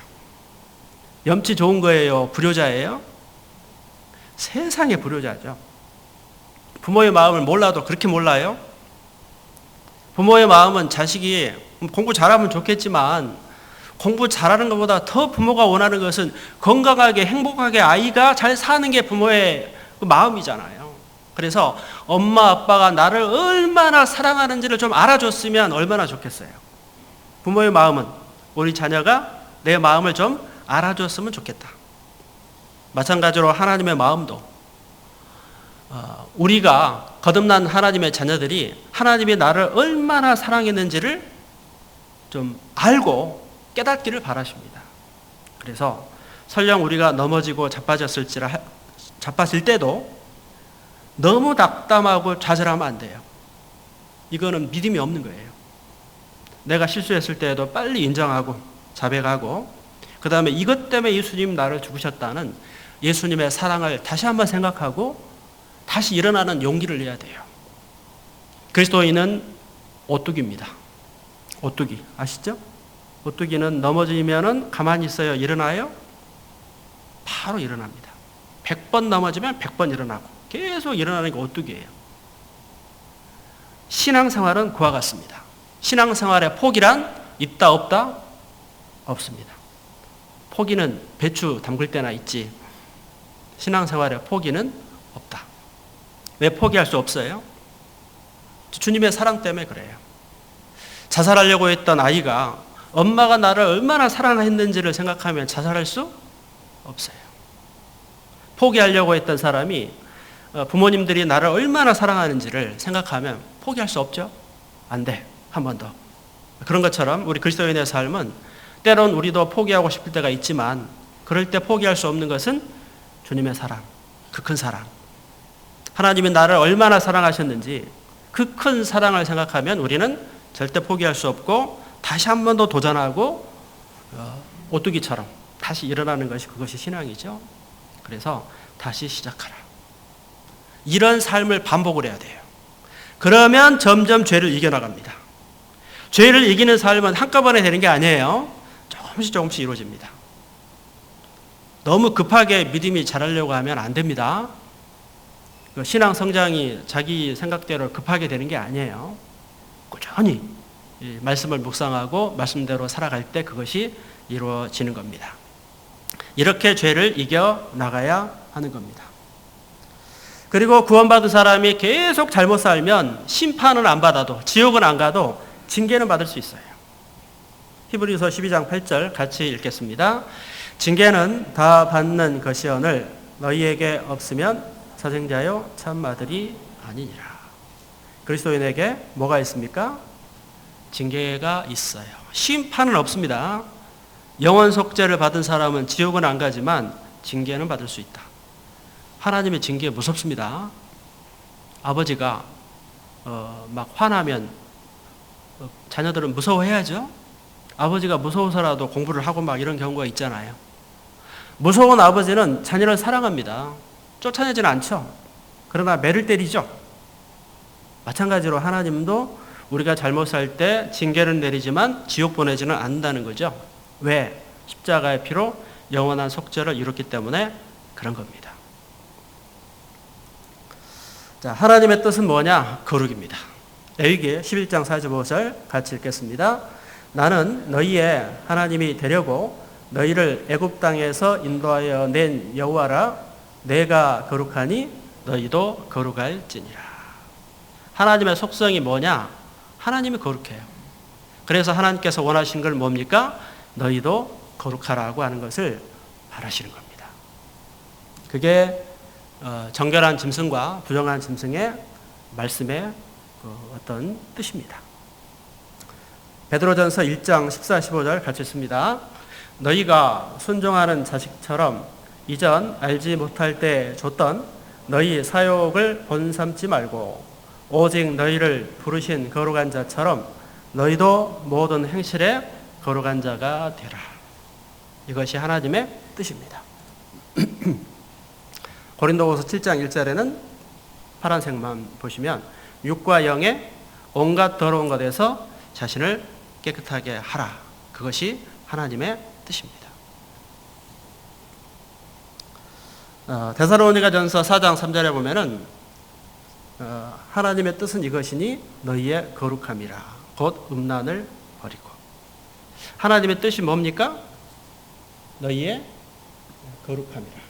염치 좋은 거예요? 불효자예요? 세상에 불효자죠. 부모의 마음을 몰라도 그렇게 몰라요? 부모의 마음은 자식이 공부 잘하면 좋겠지만 공부 잘하는 것보다 더 부모가 원하는 것은 건강하게 행복하게 아이가 잘 사는 게 부모의 마음이잖아요. 그래서 엄마 아빠가 나를 얼마나 사랑하는지를 좀 알아줬으면 얼마나 좋겠어요. 부모의 마음은 우리 자녀가 내 마음을 좀 알아줬으면 좋겠다. 마찬가지로 하나님의 마음도 우리가 거듭난 하나님의 자녀들이 하나님이 나를 얼마나 사랑했는지를 좀 알고 깨닫기를 바라십니다. 그래서 설령 우리가 넘어지고 자빠졌을 때도 너무 낙담하고 좌절하면 안 돼요. 이거는 믿음이 없는 거예요. 내가 실수했을 때에도 빨리 인정하고 자백하고 그 다음에 이것 때문에 예수님 나를 죽으셨다는 예수님의 사랑을 다시 한번 생각하고 다시 일어나는 용기를 내야 돼요. 그리스도인은 오뚜기입니다. 오뚜기 아시죠? 오뚜기는 넘어지면 가만히 있어요? 일어나요? 바로 일어납니다. 100번 넘어지면 100번 일어나고 계속 일어나는 게 오뚜기예요. 신앙생활은 그와 같습니다. 신앙생활의 포기란 있다 없다? 없습니다. 포기는 배추 담글 때나 있지 신앙생활의 포기는 없다. 왜 포기할 수 없어요? 주님의 사랑 때문에 그래요. 자살하려고 했던 아이가 엄마가 나를 얼마나 사랑했는지를 생각하면 자살할 수 없어요. 포기하려고 했던 사람이 부모님들이 나를 얼마나 사랑하는지를 생각하면 포기할 수 없죠? 안 돼. 한 번 더. 그런 것처럼 우리 그리스도인의 삶은 때론 우리도 포기하고 싶을 때가 있지만 그럴 때 포기할 수 없는 것은 주님의 사랑, 그 큰 사랑. 하나님이 나를 얼마나 사랑하셨는지 그 큰 사랑을 생각하면 우리는 절대 포기할 수 없고 다시 한 번 더 도전하고 오뚜기처럼 다시 일어나는 것이 그것이 신앙이죠. 그래서 다시 시작하라. 이런 삶을 반복을 해야 돼요. 그러면 점점 죄를 이겨나갑니다. 죄를 이기는 삶은 한꺼번에 되는 게 아니에요. 조금씩 이루어집니다. 너무 급하게 믿음이 자라려고 하면 안 됩니다. 신앙 성장이 자기 생각대로 급하게 되는 게 아니에요. 꾸준히 말씀을 묵상하고 말씀대로 살아갈 때 그것이 이루어지는 겁니다. 이렇게 죄를 이겨나가야 하는 겁니다. 그리고 구원받은 사람이 계속 잘못 살면 심판은 안 받아도, 지옥은 안 가도 징계는 받을 수 있어요. 히브리서 12장 8절 같이 읽겠습니다. 징계는 다 받는 것이오늘 너희에게 없으면 사생자여 참마들이 아니니라. 그리스도인에게 뭐가 있습니까? 징계가 있어요. 심판은 없습니다. 영원 속죄를 받은 사람은 지옥은 안 가지만 징계는 받을 수 있다. 하나님의 징계 무섭습니다. 아버지가 막 화나면 자녀들은 무서워해야죠. 아버지가 무서워서라도 공부를 하고 막 이런 경우가 있잖아요. 무서운 아버지는 자녀를 사랑합니다. 쫓아내지는 않죠. 그러나 매를 때리죠. 마찬가지로 하나님도 우리가 잘못 살 때 징계를 내리지만 지옥 보내지는 않는다는 거죠. 왜? 십자가의 피로 영원한 속죄를 이뤘기 때문에 그런 겁니다. 자, 하나님의 뜻은 뭐냐? 거룩입니다. 레위기 11장 45절 같이 읽겠습니다. 나는 너희의 하나님이 되려고 너희를 애굽 땅에서 인도하여 낸 여호와라. 내가 거룩하니 너희도 거룩할지니라. 하나님의 속성이 뭐냐? 하나님이 거룩해요. 그래서 하나님께서 원하신 걸 뭡니까? 너희도 거룩하라고 하는 것을 바라시는 겁니다. 그게 정결한 짐승과 부정한 짐승의 말씀의 어떤 뜻입니다. 베드로전서 1장 14, 15절 같이 읽습니다. 너희가 순종하는 자식처럼 이전 알지 못할 때 줬던 너희 사욕을 본삼지 말고 오직 너희를 부르신 거룩한 자처럼 너희도 모든 행실에 거룩한 자가 되라. 이것이 하나님의 뜻입니다. 고린도후서 7장 1절에는 파란색만 보시면 육과 영의 온갖 더러운 것에서 자신을 깨끗하게 하라. 그것이 하나님의 뜻입니다. 데살로니가전서 4장 3절에 보면은 하나님의 뜻은 이것이니 너희의 거룩함이라. 곧 음란을 버리고. 하나님의 뜻이 뭡니까? 너희의 거룩함이라.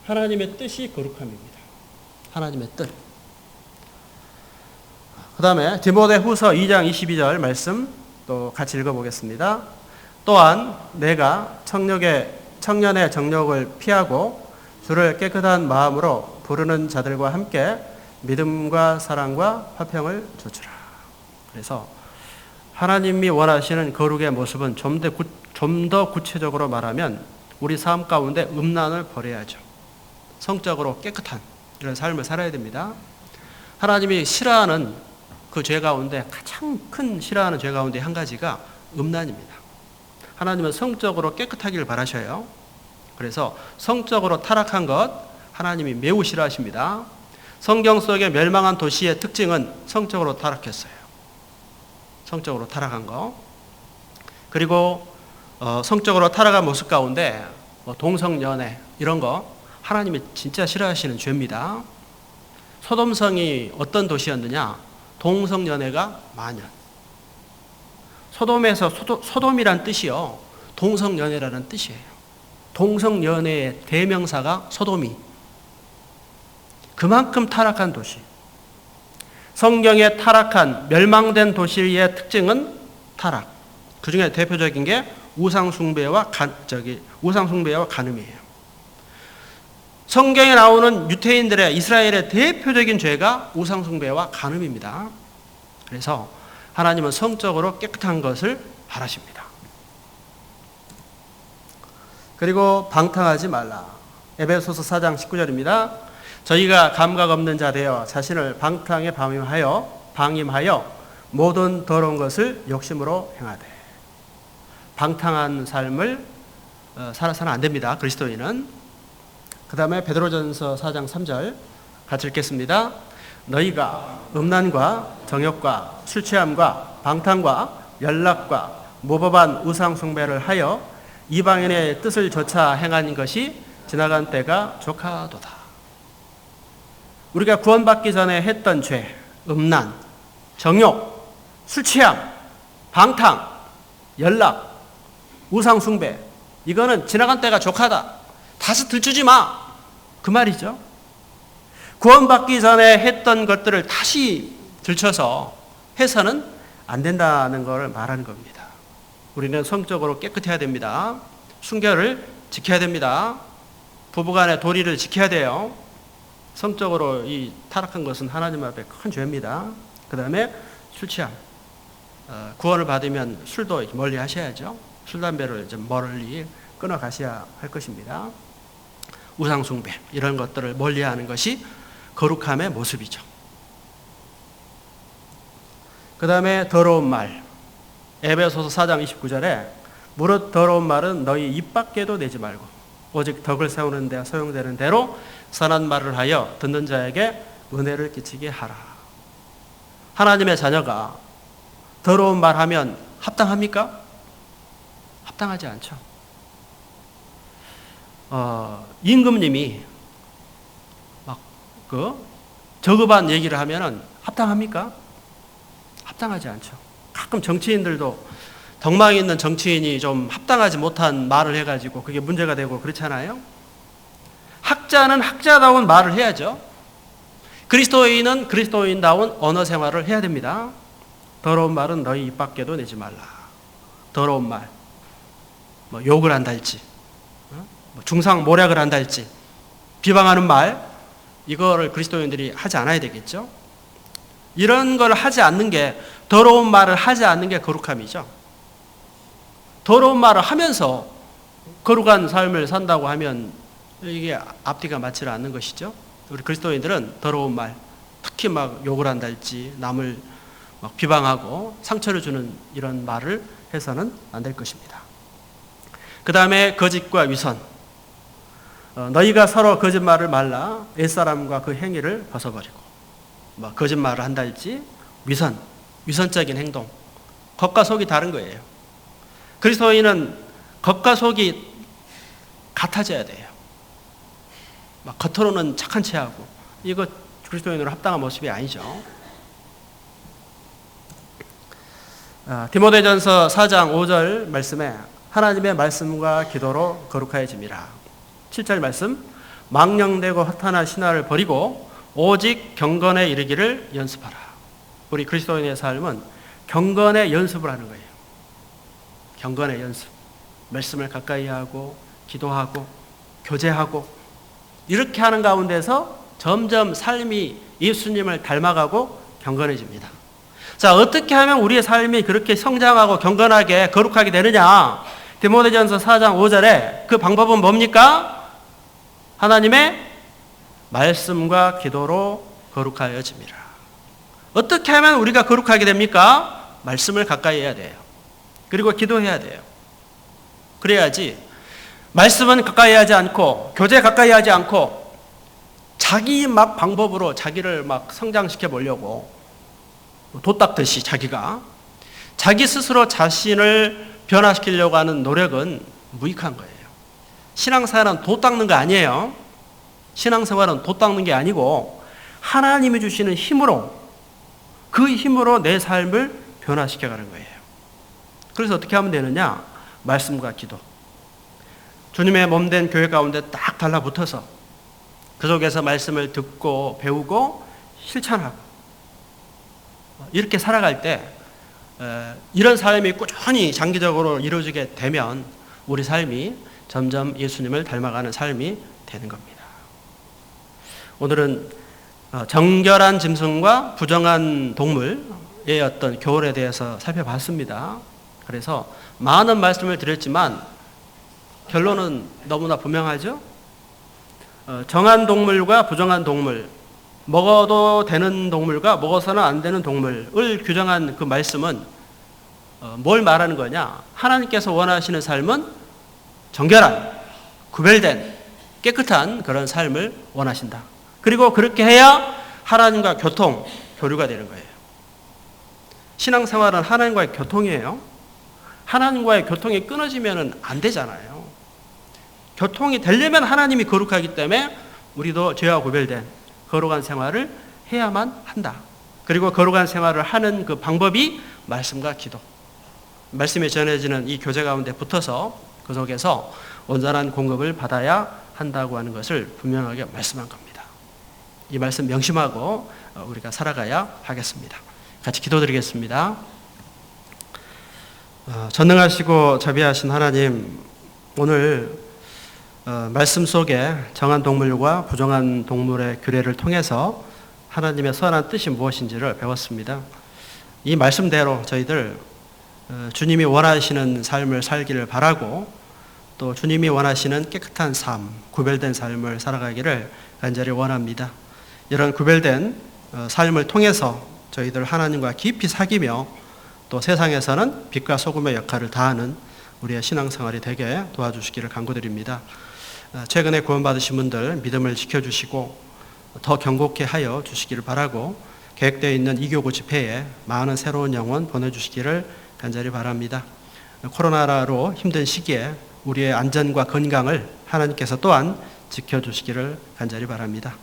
하나님의 뜻이 거룩함입니다. 하나님의 뜻. 그 다음에 디모데후서 2장 22절 말씀 또 같이 읽어보겠습니다. 또한 내가 청년의 정욕을 피하고 주를 깨끗한 마음으로 부르는 자들과 함께 믿음과 사랑과 화평을 주주라. 그래서 하나님이 원하시는 거룩의 모습은 좀 더 구체적으로 말하면 우리 삶 가운데 음란을 버려야죠. 성적으로 깨끗한 이런 삶을 살아야 됩니다. 하나님이 싫어하는 그 죄 가운데 가장 큰 싫어하는 죄 가운데 한 가지가 음란입니다. 하나님은 성적으로 깨끗하기를 바라셔요. 그래서 성적으로 타락한 것 하나님이 매우 싫어하십니다. 성경 속의 멸망한 도시의 특징은 성적으로 타락했어요. 성적으로 타락한 거. 그리고 성적으로 타락한 모습 가운데 동성연애 이런 거 하나님이 진짜 싫어하시는 죄입니다. 소돔성이 어떤 도시였느냐? 동성연애가 만연. 소돔에서 소돔이란 뜻이요. 동성연애라는 뜻이에요. 동성연애의 대명사가 소돔이. 그만큼 타락한 도시. 성경의 타락한 멸망된 도시의 특징은 타락. 그 중에 대표적인 게 우상숭배와 간음이에요. 성경에 나오는 유태인들의 이스라엘의 대표적인 죄가 우상숭배와 간음입니다. 그래서 하나님은 성적으로 깨끗한 것을 바라십니다. 그리고 방탕하지 말라. 에베소서 4장 19절입니다. 저희가 감각 없는 자 되어 자신을 방탕에 방임하여 모든 더러운 것을 욕심으로 행하되. 방탕한 삶을 살아서는 안 됩니다. 그리스도인은. 그 다음에 베드로전서 4장 3절 같이 읽겠습니다. 너희가 음란과 정욕과 술 취함과 방탕과 연락과 모범한 우상 숭배를 하여 이방인의 뜻을 조차 행한 것이 지나간 때가 족하도다. 우리가 구원받기 전에 했던 죄, 음란, 정욕, 술 취함, 방탕, 연락 우상 숭배, 이거는 지나간 때가 족하다. 다시 들추지 마. 그 말이죠. 구원받기 전에 했던 것들을 다시 들춰서 해서는 안 된다는 것을 말하는 겁니다. 우리는 성적으로 깨끗해야 됩니다. 순결을 지켜야 됩니다. 부부간의 도리를 지켜야 돼요. 성적으로 이 타락한 것은 하나님 앞에 큰 죄입니다. 그 다음에 술 취함. 구원을 받으면 술도 멀리 하셔야죠. 술, 담배를 좀 멀리 끊어 가셔야 할 것입니다. 우상숭배, 이런 것들을 멀리 하는 것이 거룩함의 모습이죠. 그 다음에 더러운 말. 에베소서 4장 29절에 무릇 더러운 말은 너희 입 밖에도 내지 말고 오직 덕을 세우는 데 소용되는 대로 선한 말을 하여 듣는 자에게 은혜를 끼치게 하라. 하나님의 자녀가 더러운 말 하면 합당합니까? 합당하지 않죠. 임금님이 막 저급한 얘기를 하면은 합당합니까? 합당하지 않죠. 가끔 정치인들도 덕망이 있는 정치인이 좀 합당하지 못한 말을 해가지고 그게 문제가 되고 그렇잖아요. 학자는 학자다운 말을 해야죠. 그리스도인은 그리스도인다운 언어 생활을 해야 됩니다. 더러운 말은 너희 입 밖에도 내지 말라. 더러운 말, 뭐 욕을 한달지, 중상 모략을 한달지, 비방하는 말, 이거를 그리스도인들이 하지 않아야 되겠죠. 이런 걸 하지 않는 게, 더러운 말을 하지 않는 게 거룩함이죠. 더러운 말을 하면서 거룩한 삶을 산다고 하면 이게 앞뒤가 맞지 않는 것이죠. 우리 그리스도인들은 더러운 말, 특히 막 욕을 한달지, 남을 막 비방하고 상처를 주는 이런 말을 해서는 안 될 것입니다. 그 다음에 거짓과 위선. 너희가 서로 거짓말을 말라 옛사람과 그 행위를 벗어버리고, 뭐 거짓말을 한달지, 위선적인 행동, 겉과 속이 다른 거예요. 그리스도인은 겉과 속이 같아져야 돼요. 막 겉으로는 착한 체하고, 이거 그리스도인으로 합당한 모습이 아니죠. 디모데전서 4장 5절 말씀에 하나님의 말씀과 기도로 거룩하여짐이라. 7절 말씀, 망령되고 허탄한 신화를 버리고 오직 경건에 이르기를 연습하라. 우리 그리스도인의 삶은 경건의 연습을 하는 거예요. 경건의 연습. 말씀을 가까이 하고 기도하고 교제하고 이렇게 하는 가운데서 점점 삶이 예수님을 닮아가고 경건해집니다. 자, 어떻게 하면 우리의 삶이 그렇게 성장하고 경건하게 거룩하게 되느냐? 디모데전서 4장 5절에 그 방법은 뭡니까? 하나님의 말씀과 기도로 거룩하여짐이라. 어떻게 하면 우리가 거룩하게 됩니까? 말씀을 가까이 해야 돼요. 그리고 기도해야 돼요. 그래야지 말씀은 가까이 하지 않고 교제 가까이 하지 않고 자기 막 방법으로 자기를 막 성장시켜 보려고 돛 닦듯이 자기 스스로 자신을 변화시키려고 하는 노력은 무익한 거예요. 신앙생활은 돛 닦는 거 아니에요. 신앙생활은 돛 닦는 게 아니고 하나님이 주시는 힘으로, 그 힘으로 내 삶을 변화시켜가는 거예요. 그래서 어떻게 하면 되느냐? 말씀과 기도. 주님의 몸된 교회 가운데 딱 달라붙어서 그 속에서 말씀을 듣고 배우고 실천하고 이렇게 살아갈 때 이런 삶이 꾸준히 장기적으로 이루어지게 되면 우리 삶이 점점 예수님을 닮아가는 삶이 되는 겁니다. 오늘은 정결한 짐승과 부정한 동물의 어떤 교훈에 대해서 살펴봤습니다. 그래서 많은 말씀을 드렸지만 결론은 너무나 분명하죠? 정한 동물과 부정한 동물, 먹어도 되는 동물과 먹어서는 안 되는 동물을 규정한 그 말씀은 뭘 말하는 거냐? 하나님께서 원하시는 삶은 정결한, 구별된, 깨끗한 그런 삶을 원하신다. 그리고 그렇게 해야 하나님과 교류가 되는 거예요. 신앙생활은 하나님과의 교통이에요. 하나님과의 교통이 끊어지면 안 되잖아요. 교통이 되려면 하나님이 거룩하기 때문에 우리도 죄와 구별된 거룩한 생활을 해야만 한다. 그리고 거룩한 생활을 하는 그 방법이 말씀과 기도. 말씀이 전해지는 이 교제 가운데 붙어서 그 속에서 온전한 공급을 받아야 한다고 하는 것을 분명하게 말씀한 겁니다. 이 말씀 명심하고 우리가 살아가야 하겠습니다. 같이 기도드리겠습니다. 전능하시고 자비하신 하나님, 오늘 말씀 속에 정한 동물과 부정한 동물의 규례를 통해서 하나님의 선한 뜻이 무엇인지를 배웠습니다. 이 말씀대로 저희들 주님이 원하시는 삶을 살기를 바라고 또 주님이 원하시는 깨끗한 삶, 구별된 삶을 살아가기를 간절히 원합니다. 이런 구별된 삶을 통해서 저희들 하나님과 깊이 사귀며 또 세상에서는 빛과 소금의 역할을 다하는 우리의 신앙생활이 되게 도와주시기를 간구드립니다. 최근에 구원받으신 분들 믿음을 지켜주시고 더 경고케 하여 주시기를 바라고 계획되어 있는 이교구 집회에 많은 새로운 영혼 보내주시기를 간절히 바랍니다. 코로나로 힘든 시기에 우리의 안전과 건강을 하나님께서 또한 지켜주시기를 간절히 바랍니다.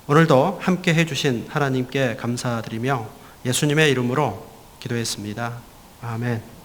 오늘도 함께 해주신 하나님께 감사드리며 예수님의 이름으로 기도했습니다. 아멘.